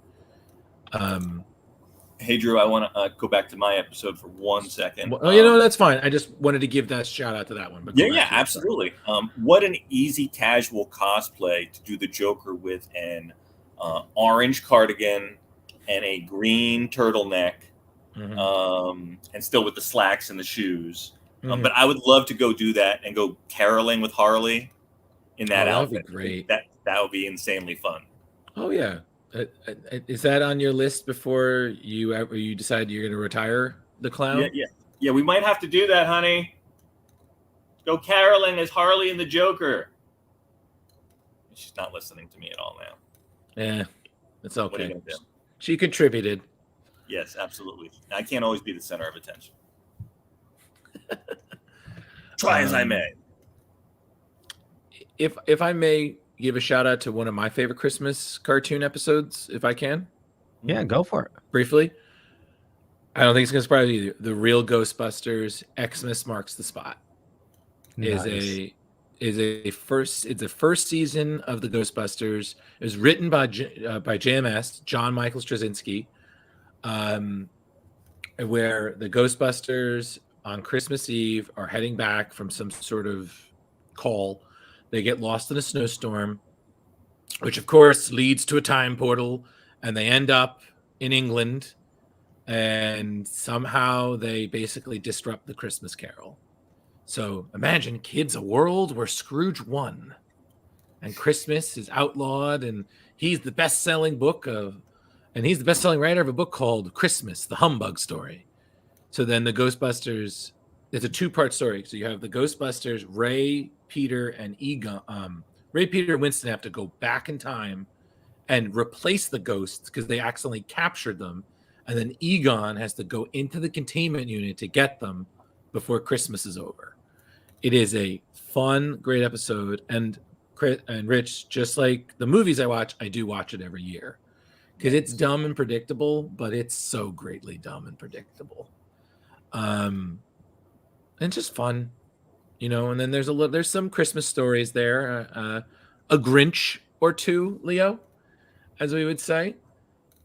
S1: Hey Drew, I want to go back to my episode for 1 second.
S4: Well, that's fine. I just wanted to give that shout out to that one. But
S1: yeah, absolutely. What an easy casual cosplay to do the Joker with an orange cardigan and a green turtleneck, and still with the slacks and the shoes. But I would love to go do that and go caroling with Harley in that outfit.
S4: That'd be great.
S1: That would be insanely fun.
S4: Oh yeah. Is that on your list before you decide you're going to retire the clown?
S1: Yeah. We might have to do that, honey. Go caroling as Harley and the Joker. She's not listening to me at all now.
S4: Yeah, it's okay.
S1: What are you gonna do?
S4: She contributed.
S1: Yes, absolutely. I can't always be the center of attention. Try as I may.
S4: If I may give a shout out to one of my favorite Christmas cartoon episodes, if I can.
S3: Yeah, go for it.
S4: Briefly. I don't think it's going to surprise you. The Real Ghostbusters Xmas Marks the Spot
S3: Nice.
S4: is a first season of the Ghostbusters. It was written by JMS, John Michael Straczynski, where the Ghostbusters on Christmas Eve are heading back from some sort of call. They get lost in a snowstorm, which of course leads to a time portal, and they end up in England, and somehow they basically disrupt the Christmas Carol. So imagine, kids, a world where Scrooge won and Christmas is outlawed, and he's the best-selling writer of a book called Christmas, the Humbug Story. So then the Ghostbusters, it's a two-part story. So you have the Ghostbusters, Ray, Peter, and Egon. Ray, Peter, and Winston have to go back in time and replace the ghosts because they accidentally captured them. And then Egon has to go into the containment unit to get them before Christmas is over. It is a fun, great episode. And Rich, just like the movies I watch, I do watch it every year because it's dumb and predictable, but it's so greatly dumb and predictable. And it's just fun, and then there's some Christmas stories there, a Grinch or two, Leo, as we would say.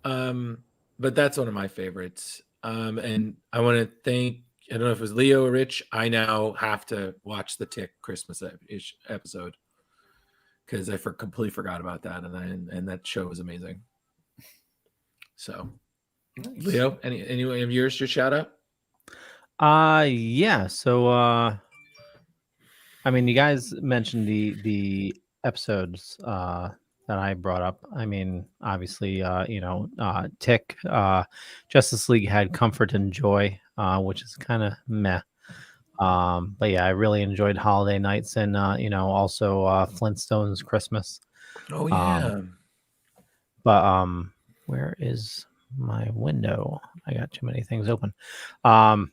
S4: But that's one of my favorites. And I want to thank, I don't know if it was Leo or Rich, I now have to watch the Tick Christmas episode because I completely forgot about that, and that show was amazing. So, nice. Leo, any of yours your shout out?
S3: Yeah. So, I mean, you guys mentioned the episodes that I brought up. I mean, obviously, Tick, Justice League had Comfort and Joy, which is kind of meh. But yeah, I really enjoyed Holiday Nights and also Flintstones Christmas.
S4: Oh yeah.
S3: But where is my window? I got too many things open.
S4: I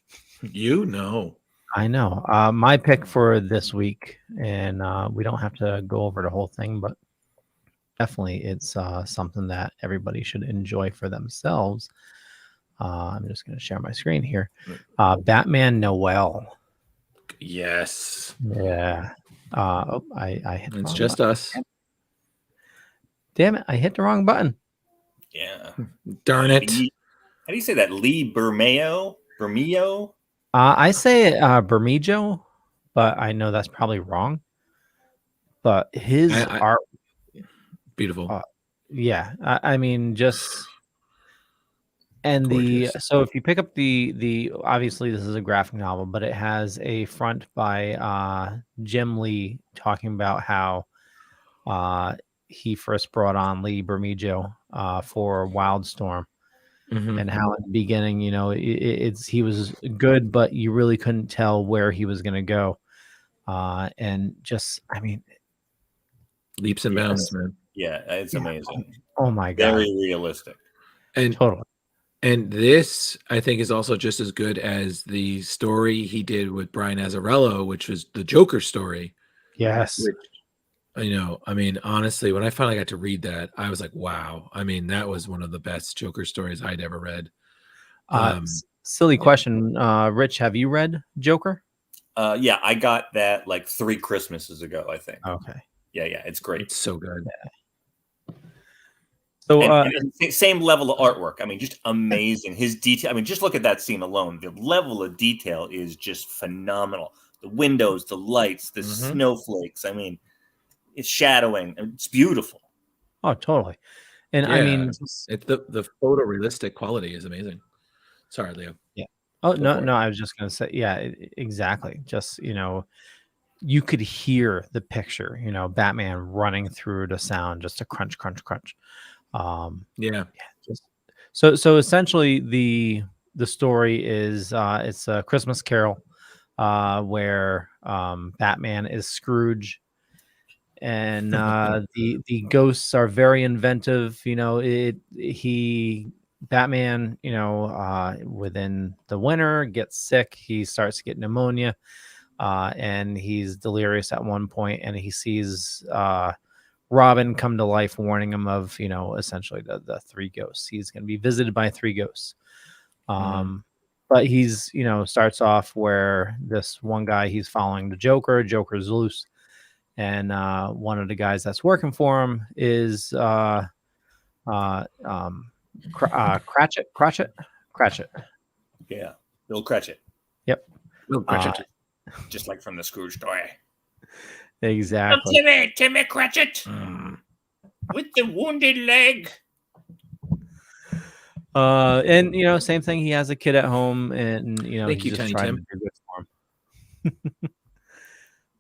S3: know. My pick for this week, and we don't have to go over the whole thing, but definitely it's something that everybody should enjoy for themselves. I'm just going to share my screen here. Batman Noel.
S4: Yes.
S3: Yeah. I hit
S4: it's just
S3: button.
S4: Us.
S3: Damn it. I hit the wrong button.
S1: Yeah.
S4: Darn it.
S1: How do you say that? Lee Bermejo?
S3: I say Bermejo, but I know that's probably wrong. But his art,
S4: beautiful.
S3: Yeah, I mean, just and gorgeous. So if you pick up the obviously this is a graphic novel, but it has a front by Jim Lee talking about how he first brought on Lee Bermejo for Wildstorm. Mm-hmm. And how in the beginning, he was good, but you really couldn't tell where he was going to go. And just, I mean,
S4: leaps and bounds, man.
S1: Yeah, it's amazing.
S3: Oh my God.
S1: Very realistic.
S4: And
S3: totally.
S2: And this, I think, is also just as good as the story he did with Brian Azzarello, which was the Joker story.
S3: Yes.
S2: Which, I mean, honestly, when I finally got to read that, I was like, wow. I mean, that was one of the best Joker stories I'd ever read.
S3: Silly question. Rich, have you read Joker?
S1: Yeah, I got that like 3 Christmases ago, I think.
S3: Okay.
S1: Yeah, it's great.
S2: It's so good.
S3: So,
S1: and same level of artwork. I mean, just amazing. His detail. I mean, just look at that scene alone. The level of detail is just phenomenal. The windows, the lights, the snowflakes. I mean, it's shadowing. It's beautiful.
S3: oh, totally. And
S2: Yeah,
S3: I mean,
S2: it's the photorealistic quality is amazing. Sorry, Leo.
S3: yeah. Oh,
S2: Go
S3: no,
S2: for it.
S3: no, I was just going to say, yeah, exactly. Just, you could hear the picture, Batman running through the sound, just a crunch, crunch, crunch.
S2: Yeah.
S3: Just so essentially the story is it's a Christmas Carol where Batman is Scrooge, and the ghosts are very inventive. Batman, within the winter gets sick. He starts to get pneumonia, and he's delirious at one point, and he sees Robin come to life, warning him of, essentially the 3 ghosts. He's going to be visited by 3 ghosts. But he's, starts off where this one guy, he's following the Joker. Joker's loose. And one of the guys that's working for him is Cratchit.
S1: Yeah, Bill Cratchit.
S3: Yep.
S2: Bill Cratchit.
S1: Just like from the Scrooge story.
S3: Exactly.
S1: Timmy Cratchit with the wounded leg.
S3: And same thing. He has a kid at home, and
S2: Thank
S3: he's
S2: you,
S3: just
S2: Tiny
S3: trying
S2: Tim.
S3: to do good for him.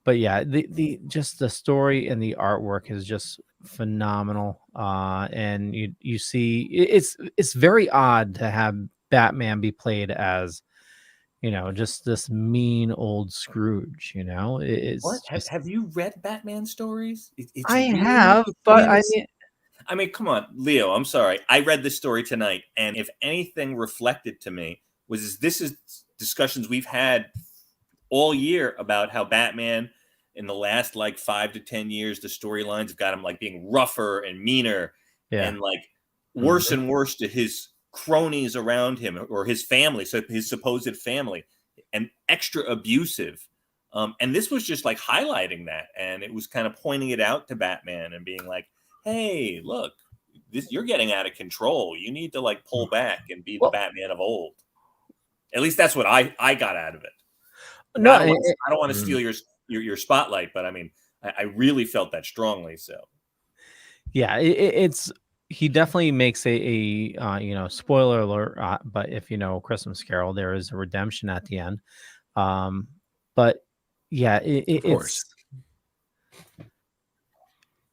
S3: But yeah, the just the story and the artwork is just phenomenal. And you see, it's very odd to have Batman be played as, just this mean old Scrooge. It's
S1: What?
S3: just,
S1: Have you read Batman stories? It's
S3: I
S1: really,
S3: have, but
S1: I mean, come on, Leo. I'm sorry. I read this story tonight, and if anything reflected to me this is discussions we've had all year about how Batman in the last like 5 to 10 years, the storylines have got him like being rougher and meaner, and like worse and worse to his cronies around him or his family, so his supposed family, and extra abusive. And this was just like highlighting that, and it was kind of pointing it out to Batman and being like, "Hey, look, you're getting out of control. You need to like pull back and be the Batman of old." At least that's what I got out of it.
S3: no,
S1: I don't want to steal your spotlight, but I mean, I really felt that strongly. So,
S3: yeah, it's he definitely makes a spoiler alert. But if Christmas Carol, there is a redemption at the end. But yeah,
S2: Of course.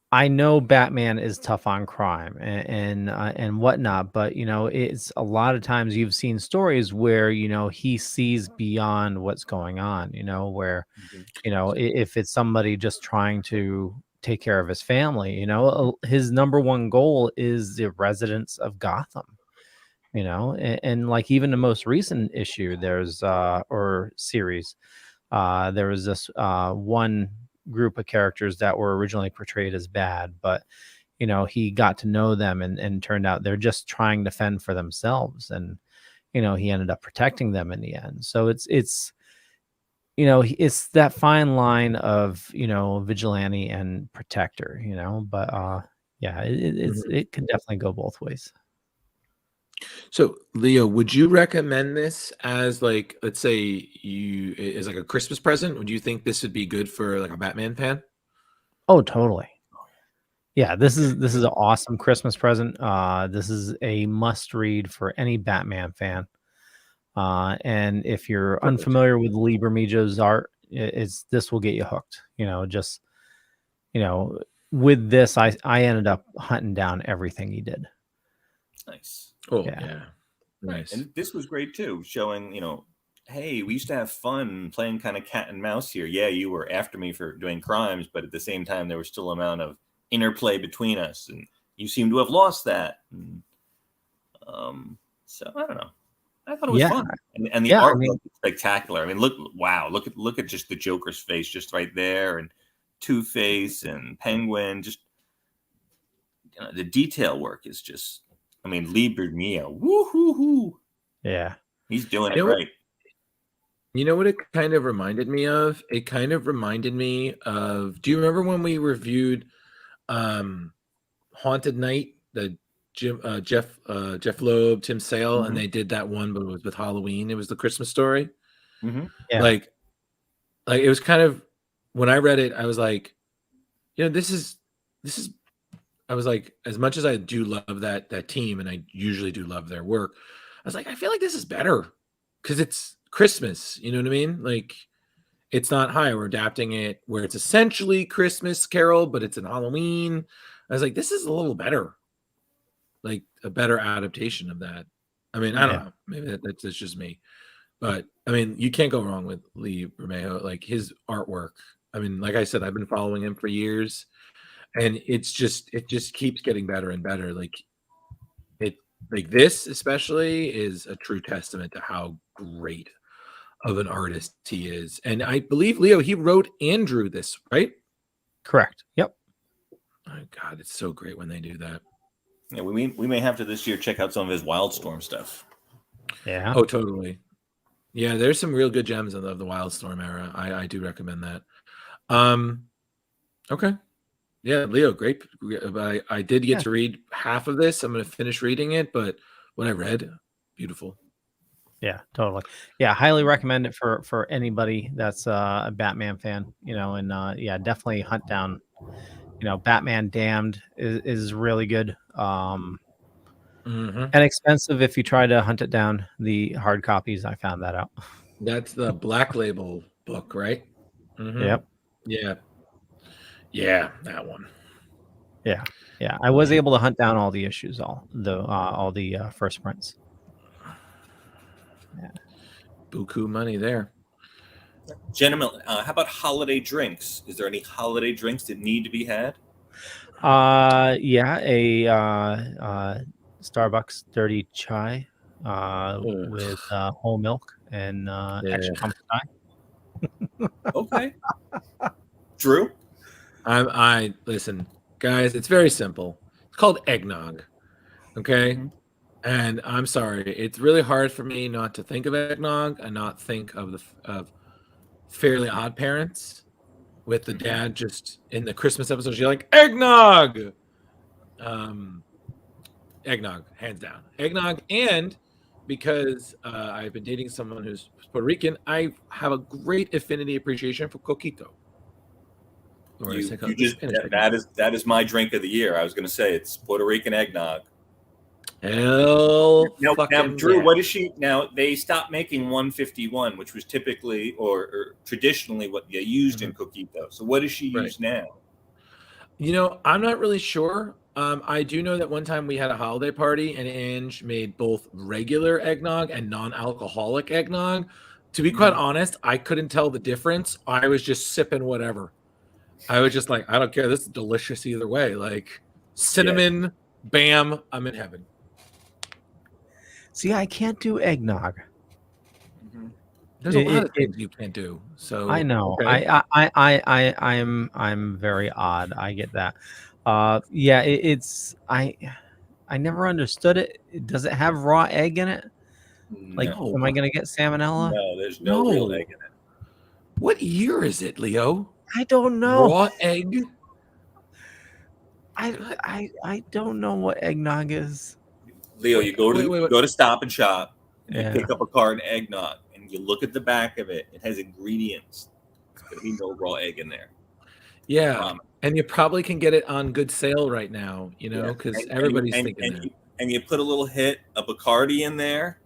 S3: I know Batman is tough on crime and whatnot, but it's a lot of times you've seen stories where he sees beyond what's going on. Where if it's somebody just trying to take care of his family, his number one goal is the residents of Gotham. And like even the most recent issue, there's or series, there was this one group of characters that were originally portrayed as bad, but he got to know them, and turned out they're just trying to fend for themselves, and he ended up protecting them in the end. So it's that fine line of vigilante and protector, but yeah, it can definitely go both ways.
S2: So, Leo, would you recommend this as like, let's say you as like a Christmas present? Would you think this would be good for like a Batman fan?
S3: Oh, totally. Yeah, this is an awesome Christmas present. This is a must read for any Batman fan. And if you're unfamiliar with Lee Bermejo's art, this will get you hooked. Just with this, I ended up hunting down everything he did.
S1: nice.
S2: Oh, yeah. Nice.
S1: And this was great too, showing, hey, we used to have fun playing kind of cat and mouse here. Yeah, you were after me for doing crimes, but at the same time, there was still an amount of interplay between us, and you seem to have lost that. And, So I don't know. I thought it was fun, and the
S3: Yeah,
S1: art was spectacular. I mean, look at just the Joker's face just right there, and Two-Face and Penguin. Just the detail work is just. I mean, Lee Bermejo, woo-hoo-hoo.
S3: Yeah,
S1: He's doing it right.
S2: You know what it kind of reminded me of? It kind of reminded me of. Do you remember when we reviewed Haunted Night, the Jeff Loeb, Tim Sale, and they did that one, but it was with Halloween. It was the Christmas story.
S3: Yeah.
S2: Like it was kind of, when I read it, I was like, this is. I was like, as much as I do love that team, and I usually do love their work, I was like, I feel like this is better because it's Christmas. You know what I mean? Like, it's not we're adapting it where it's essentially Christmas Carol, but it's in Halloween. I was like, this is a little better, like a better adaptation of that. I mean, I don't know. Maybe that's just me, but I mean, you can't go wrong with Lee Bermejo. Like, his artwork. I mean, like I said, I've been following him for years, and it just keeps getting better and better. Like this especially is a true testament to how great of an artist he is. And I believe, Leo, he wrote and drew this, right?
S3: Correct. Yep.
S2: Oh God, it's so great when they do that.
S1: Yeah, we may have to this year check out some of his Wildstorm stuff.
S3: Yeah.
S2: Oh, totally. Yeah, there's some real good gems of the Wildstorm era. I do recommend that. Okay. Yeah, Leo, great. I did get to read half of this. I'm going to finish reading it, but what I read, beautiful.
S3: Yeah, totally. Yeah, highly recommend it for anybody that's a Batman fan, and definitely hunt down, Batman Damned is really good. And expensive if you try to hunt it down. The hard copies, I found that out.
S2: That's the Black Label book, right?
S3: Yep.
S2: Yeah, that one.
S3: Yeah. I was able to hunt down all the issues, all the first prints. Yeah.
S2: Buku money there.
S1: Gentlemen, how about holiday drinks? Is there any holiday drinks that need to be had?
S3: A Starbucks dirty chai with whole milk and extra pumpkin pie.
S1: Okay. Drew?
S2: I listen, guys, it's very simple. It's called eggnog. Okay? And I'm sorry, it's really hard for me not to think of eggnog and not think of Fairly Odd Parents with the dad just in the Christmas episode. She's like, eggnog. Eggnog, hands down. Eggnog, and because I've been dating someone who's Puerto Rican, I have a great affinity appreciation for coquito.
S1: That is my drink of the year. I was going to say it's Puerto Rican eggnog.
S2: Now,
S1: Drew, what is she? Now they stopped making 151, which was typically or traditionally what they used in coquito. So what does she use now?
S2: I'm not really sure. I do know that one time we had a holiday party and Ange made both regular eggnog and non-alcoholic eggnog. To be quite honest, I couldn't tell the difference. I was just sipping whatever. I was just like, I don't care. This is delicious either way. Like cinnamon, bam, I'm in heaven.
S3: See, I can't do eggnog.
S2: There's a lot of things you can't do. So
S3: I know.
S2: Okay.
S3: I'm very odd. I get that. I never understood it. Does it have raw egg in it? Like, am I gonna get salmonella?
S1: No, there's no real egg in it.
S2: What year is it, Leo?
S3: I don't know.
S2: Raw egg?
S3: I don't know what eggnog is.
S1: Leo, you go to Stop and Shop, you pick up a carton of eggnog, and you look at the back of it. It has ingredients. There's going to be no raw egg in there.
S2: Yeah, and you probably can get it on good sale right now, because everybody's thinking that.
S1: And you put a little hit of Bacardi in there.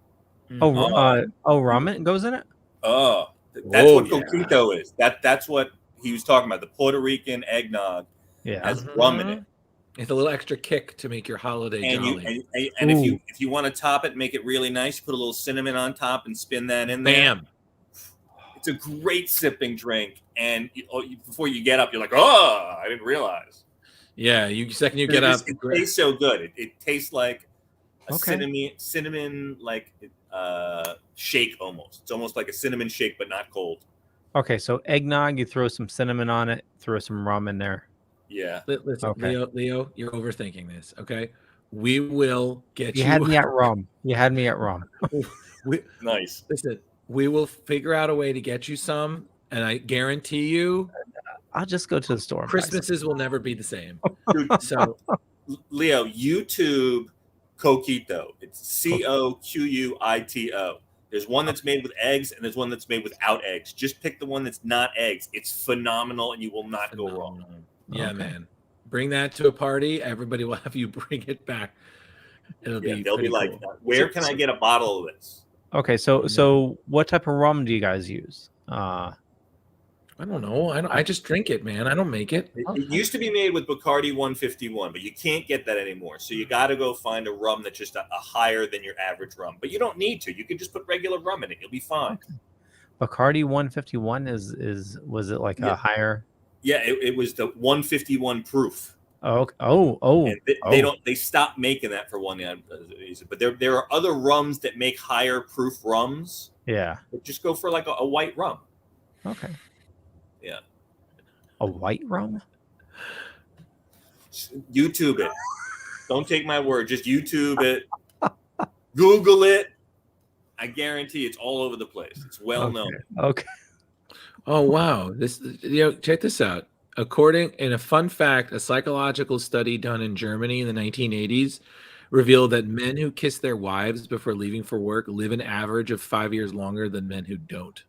S3: Ramen goes in it?
S1: Oh, that's what coquito is. That's what he was talking about. The Puerto Rican eggnog has rum in it.
S2: It's a little extra kick to make your holiday jolly.
S1: And if you want to top it, make it really nice, put a little cinnamon on top and spin that in there.
S2: Bam.
S1: It's a great sipping drink. And before you get up, you're like, oh, I didn't realize.
S2: Yeah, second you get up.
S1: It tastes so good. It tastes like a cinnamon like shake almost. It's almost like a cinnamon shake, but not cold.
S3: Okay, so eggnog, you throw some cinnamon on it, throw some rum in there.
S1: Yeah.
S4: Listen,
S3: Okay.
S4: Leo, you're overthinking this. Okay, we will get
S3: You had me at rum. You had me at rum.
S1: Nice.
S4: Listen, we will figure out a way to get you some, and I guarantee you,
S3: I'll just go to the store. And buy some.
S4: Christmases will never be the same.
S1: Dude,
S4: So,
S1: Leo, YouTube coquito. It's COQUITO. There's one that's made with eggs, and there's one that's made without eggs. Just pick the one that's not eggs. It's phenomenal, and you will not go wrong.
S4: Yeah,
S3: Okay.
S4: man. Bring that to a party. Everybody will have you bring it back. They'll be
S1: like,
S4: cool.
S1: where can I get a bottle of this?
S3: Okay, so what type of rum do you guys use?
S4: I don't know. I just drink it, man. I don't make it.
S1: It used to be made with Bacardi 151, but you can't get that anymore. So you got to go find a rum that's just a higher than your average rum. But you don't need to. You can just put regular rum in it. You'll be fine.
S3: Bacardi 151 was it like a higher?
S1: Yeah, it was the 151 proof.
S3: And
S1: they stopped making that for one reason. But there are other rums that make higher proof rums.
S3: Yeah.
S1: But just go for like a white rum.
S3: Okay.
S1: Yeah.
S3: A white rum?
S1: YouTube it. Don't take my word. Just YouTube it. Google it. I guarantee it's all over the place. It's well known.
S3: Okay.
S4: Oh wow! Check this out. In a fun fact, a psychological study done in Germany in the 1980s revealed that men who kiss their wives before leaving for work live an average of 5 years longer than men who don't.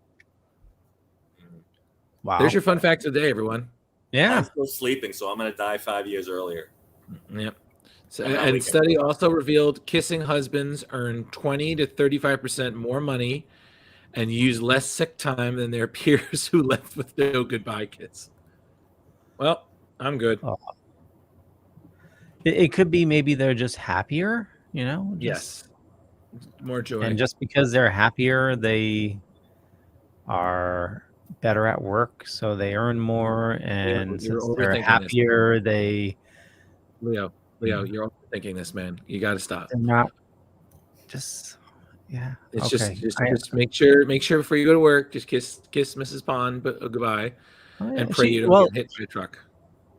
S3: Wow.
S4: There's your fun fact today, everyone.
S3: Yeah.
S1: I'm still sleeping, so I'm going to die 5 years earlier.
S4: Yep. So, and the study also revealed kissing husbands earn 20 to 35% more money and use less sick time than their peers who left with no goodbye kiss. Well, I'm good.
S3: It could be maybe they're just happier,
S4: Yes. More joy.
S3: And just because they're happier, they are better at work, so they earn more. And since they're happier,
S4: Leo, you're overthinking this, man. You got to stop.
S3: They're not just, yeah.
S4: It's just make sure before you go to work, just kiss Mrs. Pond, but goodbye, and pray you don't get hit by a truck.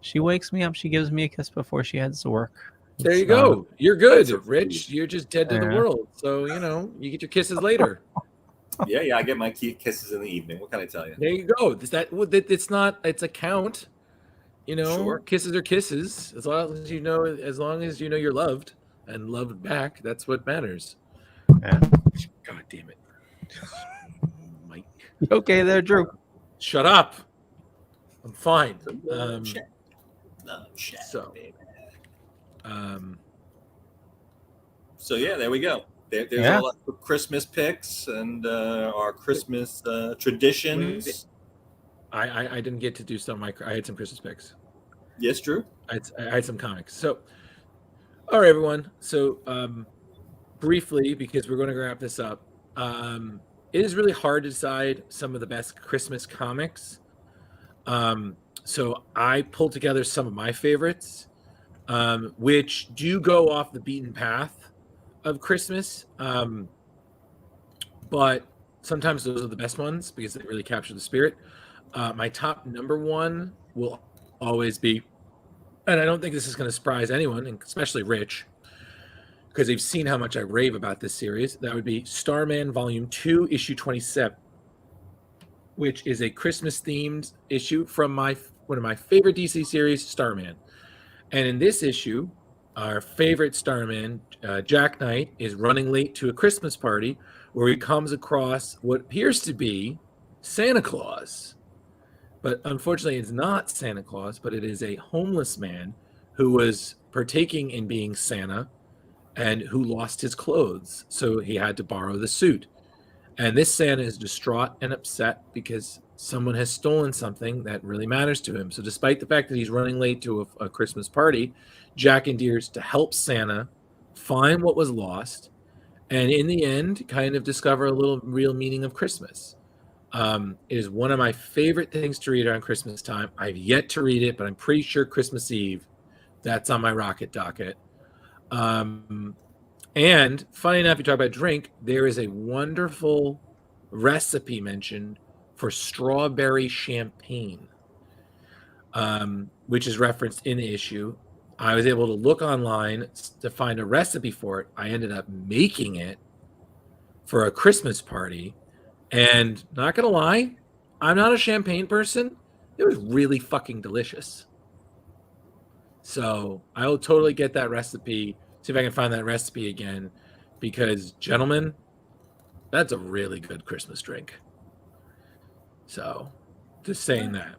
S3: She wakes me up. She gives me a kiss before she heads to work.
S4: There you go. You're good, Rich. You're just dead to the world. So you get your kisses later.
S1: Yeah. I get my kisses in the evening. What can I tell you?
S4: There you go. It's a count.
S1: Sure.
S4: Kisses are kisses. As long as you know you're loved and loved back, that's what matters.
S3: Yeah.
S4: God damn it. Mike.
S3: Okay there, Drew.
S4: Shut up. I'm fine.
S1: So yeah, there we go. There's a lot of Christmas picks and our Christmas traditions.
S4: I didn't get to do some. I had some Christmas picks.
S1: Yes, Drew.
S4: I had some comics. So, all right, everyone. So, briefly, because we're going to wrap this up, it is really hard to decide some of the best Christmas comics. So I pulled together some of my favorites, which do go off the beaten path of Christmas. But sometimes those are the best ones because they really capture the spirit. My top number one will always be, and I don't think this is going to surprise anyone, and especially Rich, because they've seen how much I rave about this series. That would be Starman Volume 2, Issue 27, which is a Christmas-themed issue from one of my favorite DC series, Starman. And in this issue, our favorite Starman, Jack Knight, is running late to a Christmas party where he comes across what appears to be Santa Claus. But unfortunately, it's not Santa Claus, but it is a homeless man who was partaking in being Santa and who lost his clothes. So he had to borrow the suit. And this Santa is distraught and upset because someone has stolen something that really matters to him. So despite the fact that he's running late to a Christmas party, Jack endears to help Santa find what was lost and in the end kind of discover a little real meaning of Christmas. It is one of my favorite things to read around Christmas time. I've yet to read it, but I'm pretty sure Christmas Eve, that's on my rocket docket. And funny enough, you talk about drink, there is a wonderful recipe mentioned for strawberry champagne, which is referenced in the issue. I was able to look online to find a recipe for it. I ended up making it for a Christmas party. And not going to lie, I'm not a champagne person. It was really fucking delicious. So I will totally get that recipe, see if I can find that recipe again, because, gentlemen, that's a really good Christmas drink. So just saying that.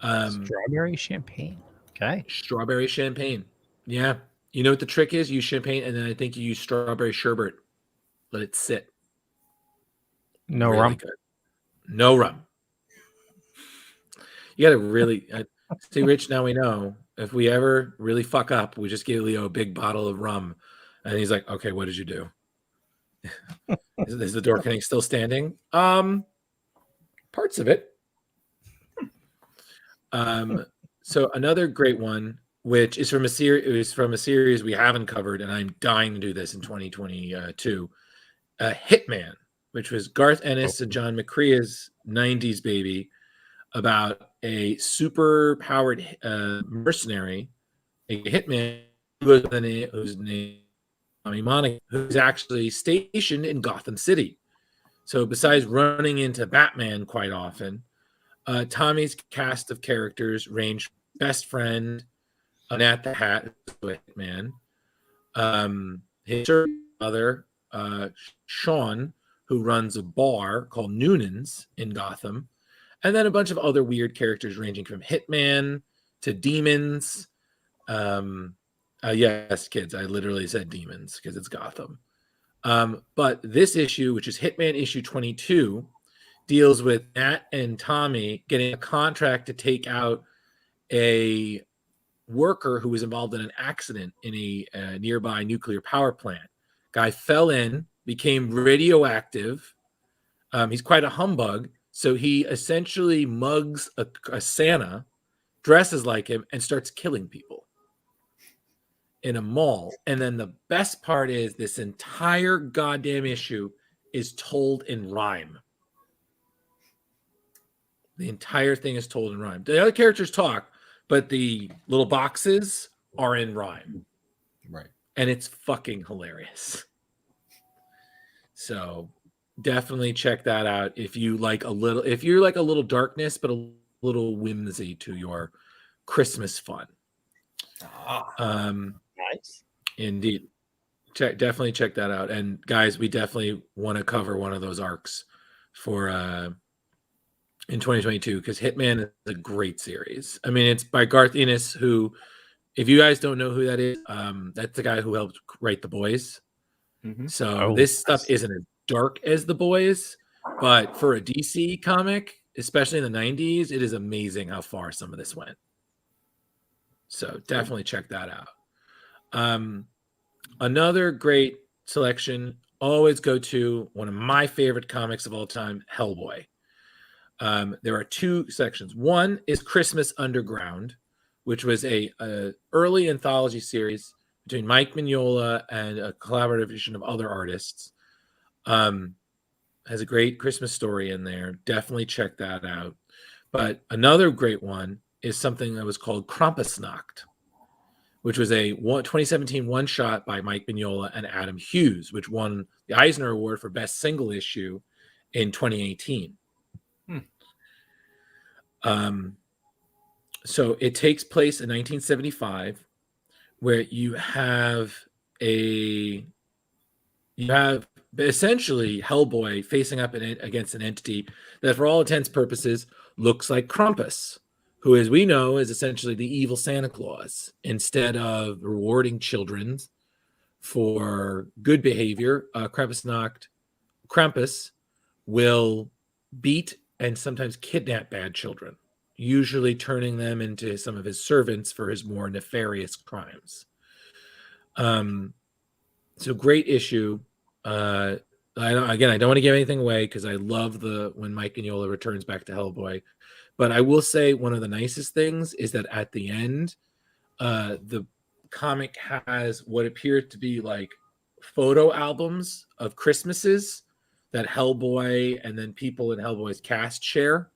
S3: Strawberry champagne. Okay.
S4: Strawberry champagne. Yeah. You know what the trick is? Use champagne, and then I think you use strawberry sherbet. Let it sit.
S3: No
S4: really
S3: rum.
S4: Good. No rum. You got to really see, Rich. Now we know if we ever really fuck up, we just give Leo a big bottle of rum, and he's like, "Okay, what did you do? Is the Dorkening still standing? Parts of it. So another great one, which is from a series we haven't covered, and I'm dying to do this in 2022. Hitman, which was Garth Ennis and John McCrea's 90s baby, about a super powered mercenary, a hitman whose name Tommy Monaco, who's actually stationed in Gotham City. So besides running into Batman quite often, Tommy's cast of characters range best friend, Nat the Hat, hitman, his brother, Sean, who runs a bar called Noonan's in Gotham, and then a bunch of other weird characters ranging from hitman to demons. Yes, kids, I literally said demons because it's Gotham. But this issue, which is Hitman issue 22, deals with Nat and Tommy getting a contract to take out a worker who was involved in an accident in a nearby nuclear power plant. Guy fell in, became radioactive. He's quite a humbug. So he essentially mugs a Santa, dresses like him, and starts killing people in a mall. And then the best part is this entire goddamn issue is told in rhyme. The entire thing is told in rhyme. The other characters talk, but the little boxes are in rhyme.
S2: Right.
S4: And it's fucking hilarious. So definitely check that out if you're like a little darkness, but a little whimsy to your Christmas fun.
S3: Nice.
S4: Indeed. Definitely check that out. And guys, we definitely want to cover one of those arcs for in 2022, because Hitman is a great series. I mean, it's by Garth Ennis, who, if you guys don't know who that is, that's the guy who helped write The Boys.
S1: Mm-hmm.
S4: So this stuff isn't as dark as The Boys, but for a DC comic, especially in the 90s, it is amazing how far some of this went. So definitely check that out. Another great selection, always go to one of my favorite comics of all time, Hellboy. There are two sections. One is Christmas Underground, which was a early anthology series between Mike Mignola and a collaboration of other artists. Has a great Christmas story in there. Definitely check that out. But another great one is something that was called Krampusnacht, which was a 2017 one-shot by Mike Mignola and Adam Hughes, which won the Eisner Award for Best Single Issue in 2018. So it takes place in 1975, where you have essentially Hellboy facing up against an entity that, for all intents and purposes, looks like Krampus, who, as we know, is essentially the evil Santa Claus. Instead of rewarding children for good behavior, Krampus will beat and sometimes kidnap bad children, usually turning them into some of his servants for his more nefarious crimes. So great issue. I don't want to give anything away because I love when Mike Mignola returns back to Hellboy. But I will say one of the nicest things is that at the end, the comic has what appeared to be like photo albums of Christmases that Hellboy and then people in Hellboy's cast share.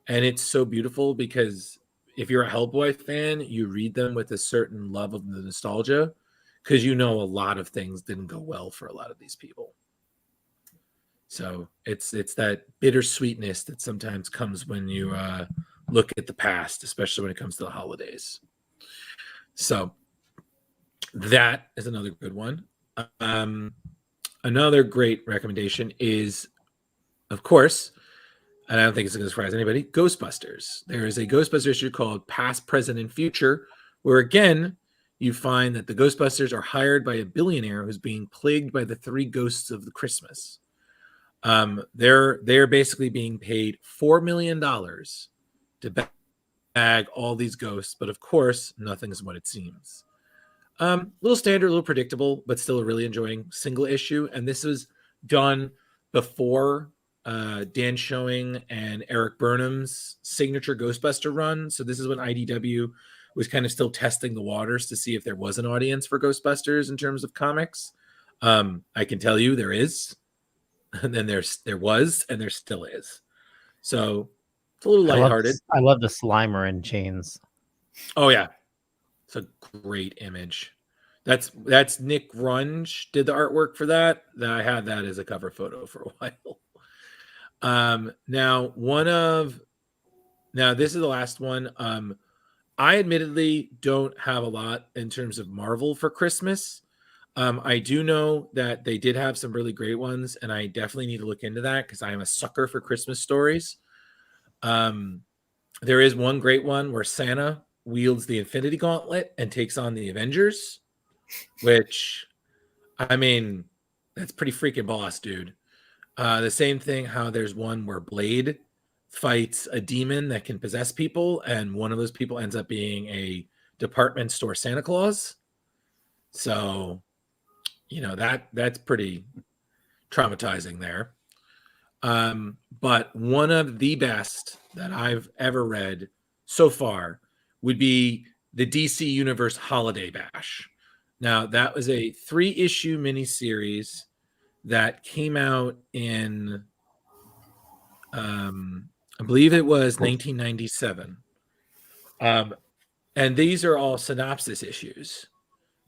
S4: And it's so beautiful because if you're a Hellboy fan, you read them with a certain love of the nostalgia because you know a lot of things didn't go well for a lot of these people. So it's that bittersweetness that sometimes comes when you look at the past, especially when it comes to the holidays. So that is another good one. Another great recommendation is, of course, and I don't think it's going to surprise anybody, Ghostbusters. There is a Ghostbusters issue called Past, Present, and Future, where again, you find that the Ghostbusters are hired by a billionaire who's being plagued by the three ghosts of the Christmas. They're basically being paid $4 million to bag all these ghosts, but of course, nothing's what it seems. A little standard, a little predictable, but still a really enjoying single issue. And this was done before Dan Showing and Eric Burnham's signature Ghostbuster run. So this is when IDW was kind of still testing the waters to see if there was an audience for Ghostbusters in terms of comics. I can tell you there is, and then there was, and there still is. So it's a little lighthearted.
S3: I love the Slimer in chains.
S4: Oh yeah, it's a great image. That's Nick Runge did the artwork for that. I had that as a cover photo for a while. Now this is the last one. I admittedly don't have a lot in terms of Marvel for Christmas. I do know that they did have some really great ones, and I definitely need to look into that because I am a sucker for Christmas stories. There is one great one where Santa wields the Infinity Gauntlet and takes on the Avengers, which, I mean, that's pretty freaking boss, dude. The same thing, how there's one where Blade fights a demon that can possess people, and one of those people ends up being a department store Santa Claus. So, you know, that's pretty traumatizing there. But one of the best that I've ever read so far would be the DC Universe Holiday Bash. Now, that was a 3-issue miniseries that came out in, I believe it was 1997. And these are all synopsis issues.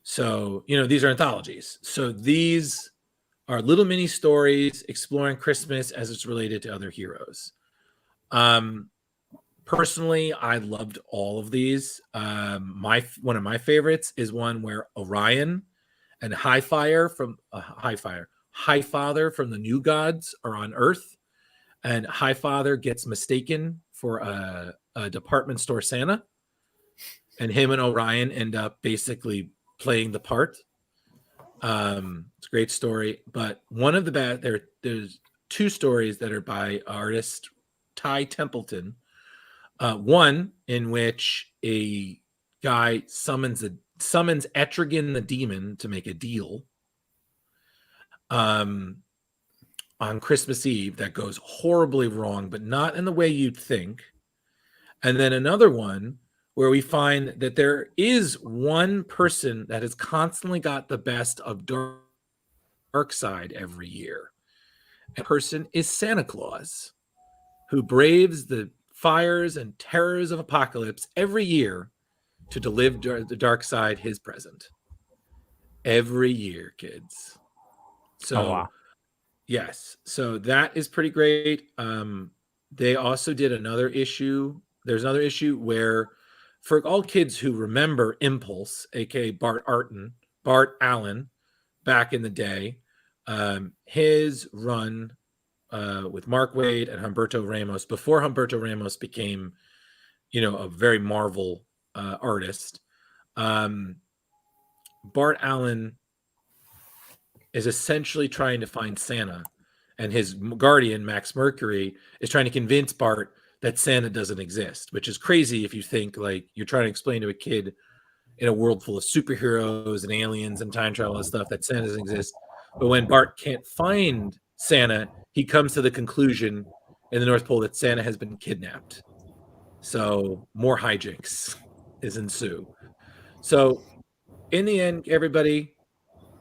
S4: So, you know, these are anthologies. So these are little mini stories exploring Christmas as it's related to other heroes. Personally, I loved all of these. One of my favorites is one where Orion and Highfather from the New Gods are on Earth, and Highfather gets mistaken for a department store Santa, and him and Orion end up basically playing the part. It's a great story, but one of the there's 2 stories that are by artist Ty Templeton. One in which a guy summons Etrigan the demon to make a deal on Christmas Eve that goes horribly wrong, but not in the way you'd think. And then another one where we find that there is one person that has constantly got the best of dark side every year. That person is Santa Claus, who braves the fires and terrors of apocalypse every year to deliver the dark side his present. Every year, kids. So,
S3: oh, wow.
S4: Yes. So that is pretty great. They also did another issue. There's another issue where, for all kids who remember Impulse, aka Bart Allen, back in the day, his run with Mark Waid and Humberto Ramos, before Humberto Ramos became, you know, a very Marvel artist. Bart Allen is essentially trying to find Santa, and his guardian, Max Mercury, is trying to convince Bart that Santa doesn't exist, which is crazy if you think like you're trying to explain to a kid in a world full of superheroes and aliens and time travel and stuff that Santa doesn't exist. But when Bart can't find Santa, he comes to the conclusion in the North Pole that Santa has been kidnapped. So more hijinks ensue. So in the end, everybody,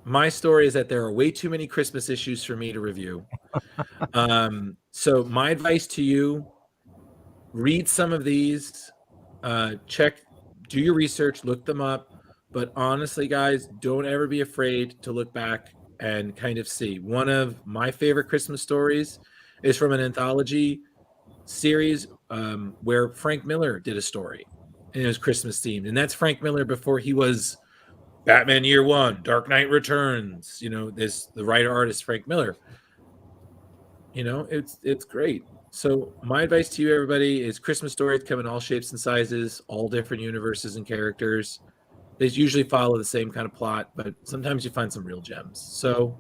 S4: my story is that there are way too many Christmas issues for me to review. So my advice to you, read some of these, do your research, look them up. But honestly, guys, don't ever be afraid to look back and kind of see. One of my favorite Christmas stories is from an anthology series where Frank Miller did a story, and it was Christmas themed. And that's Frank Miller before he was Batman Year One, Dark Knight Returns. The writer artist Frank Miller. It's great. So my advice to you, everybody, is Christmas stories come in all shapes and sizes, all different universes and characters. They usually follow the same kind of plot, but sometimes you find some real gems. So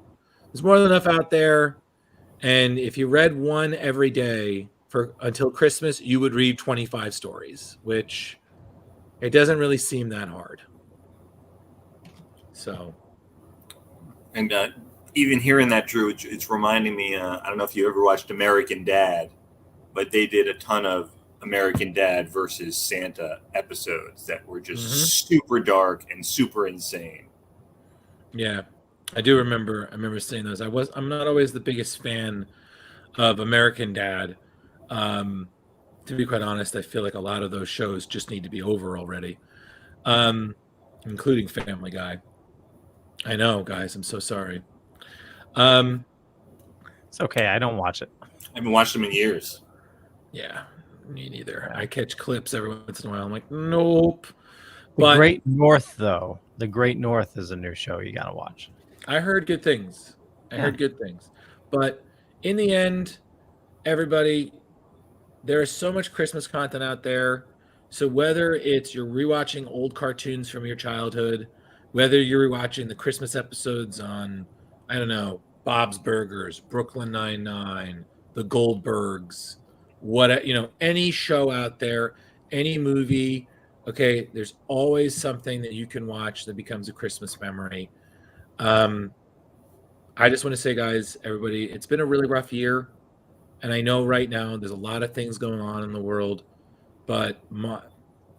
S4: there's more than enough out there. And if you read one every day until Christmas, you would read 25 stories, which it doesn't really seem that hard. So.
S1: And even hearing that, Drew, it's reminding me, I don't know if you ever watched American Dad, but they did a ton of American Dad versus Santa episodes that were just super dark and super insane.
S4: Yeah, I do remember. I remember seeing those. I'm not always the biggest fan of American Dad. To be quite honest, I feel like a lot of those shows just need to be over already, including Family Guy. I know, guys. I'm so sorry.
S3: It's okay. I don't watch it.
S1: I haven't watched them in years.
S4: Yeah, me neither. I catch clips every once in a while. I'm like, nope.
S3: The Great North, though. The Great North is a new show you got to watch.
S4: I heard good things. But in the end, everybody, there is so much Christmas content out there. So whether it's you're rewatching old cartoons from your childhood, whether you're rewatching the Christmas episodes on, I don't know, Bob's Burgers, Brooklyn Nine-Nine, The Goldbergs, any show out there, any movie, okay, there's always something that you can watch that becomes a Christmas memory. I just want to say, guys, everybody, it's been a really rough year. And I know right now there's a lot of things going on in the world, but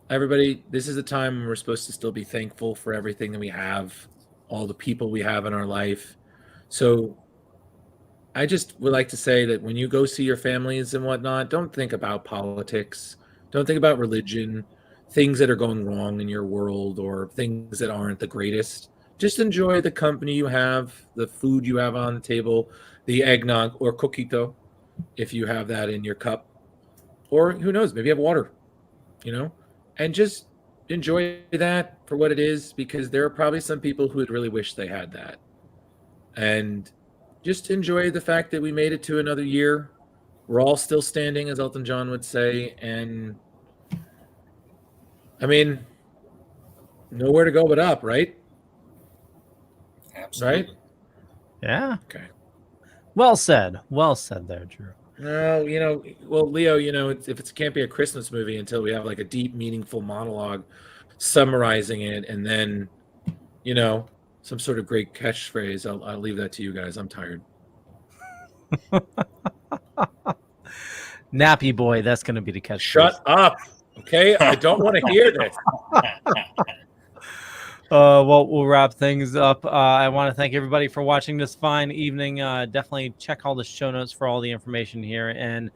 S4: everybody, this is a time when we're supposed to still be thankful for everything that we have, all the people we have in our life. So I just would like to say that when you go see your families and whatnot, don't think about politics. Don't think about religion, things that are going wrong in your world or things that aren't the greatest. Just enjoy the company you have, the food you have on the table, the eggnog or coquito, if you have that in your cup. Or who knows, maybe you have water, and just enjoy that for what it is, because there are probably some people who would really wish they had that. And just enjoy the fact that we made it to another year. We're all still standing, as Elton John would say. And I mean, nowhere to go but up, right?
S1: Absolutely.
S4: Right?
S3: Yeah.
S4: Okay.
S3: Well said there, Drew.
S4: No, Leo, if it can't be a Christmas movie until we have like a deep, meaningful monologue summarizing it, and then, some sort of great catchphrase, I'll leave that to you guys. I'm tired.
S3: Nappy boy, that's going to be the catchphrase.
S4: Shut up. Okay, I don't want to hear this.
S3: Well, we'll wrap things up. I want to thank everybody for watching this fine evening. Definitely check all the show notes for all the information here. And,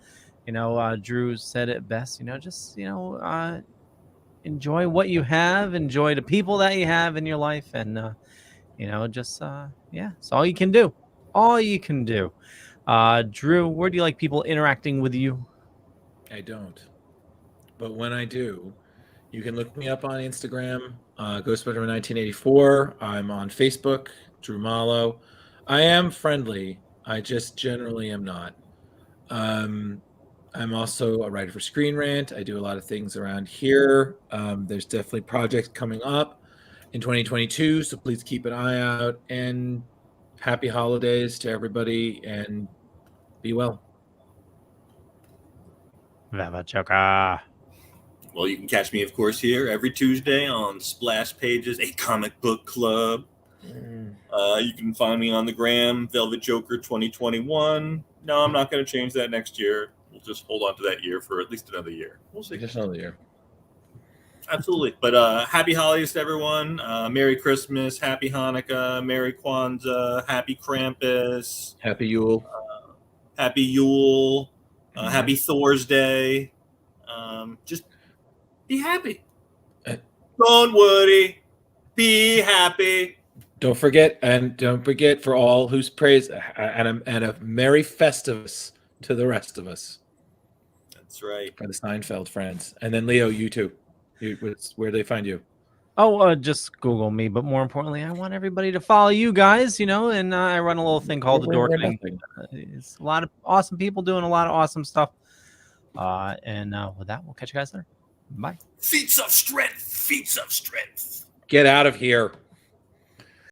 S3: Drew said it best, enjoy what you have, enjoy the people that you have in your life. And, it's all you can do. All you can do. Drew, where do you like people interacting with you?
S4: I don't. But when I do, you can look me up on Instagram, Ghostbusters1984. I'm on Facebook, Drew Mollo. I am friendly. I just generally am not. I'm also a writer for Screen Rant. I do a lot of things around here. There's definitely projects coming up in 2022, so please keep an eye out. And happy holidays to everybody, and be well.
S3: Vava Choka.
S1: Well, you can catch me, of course, here every Tuesday on Splash Pages, a comic book club. You can find me on the gram, Velvet Joker 2021. No, I'm not going to change that next year. We'll just hold on to that year for at least another year. We'll see.
S4: Just another year.
S1: absolutely. But happy holidays to everyone. Merry Christmas, Happy Hanukkah, Merry Kwanzaa, Happy Krampus,
S2: Happy Yule.
S1: Happy Yule, Happy Thor's Day. Just be happy. Don't worry. Be happy.
S2: Don't forget for all whose praise and a Merry Festivus to the rest of us.
S1: That's right.
S2: For the Seinfeld friends. And then Leo, you too. Where do they find you?
S3: Oh, just Google me. But more importantly, I want everybody to follow you guys, and I run a little thing called the Dorkening. It's a lot of awesome people doing a lot of awesome stuff. And with that, we'll catch you guys later. Bye.
S1: Feats of strength. Feats of strength.
S2: Get out of here.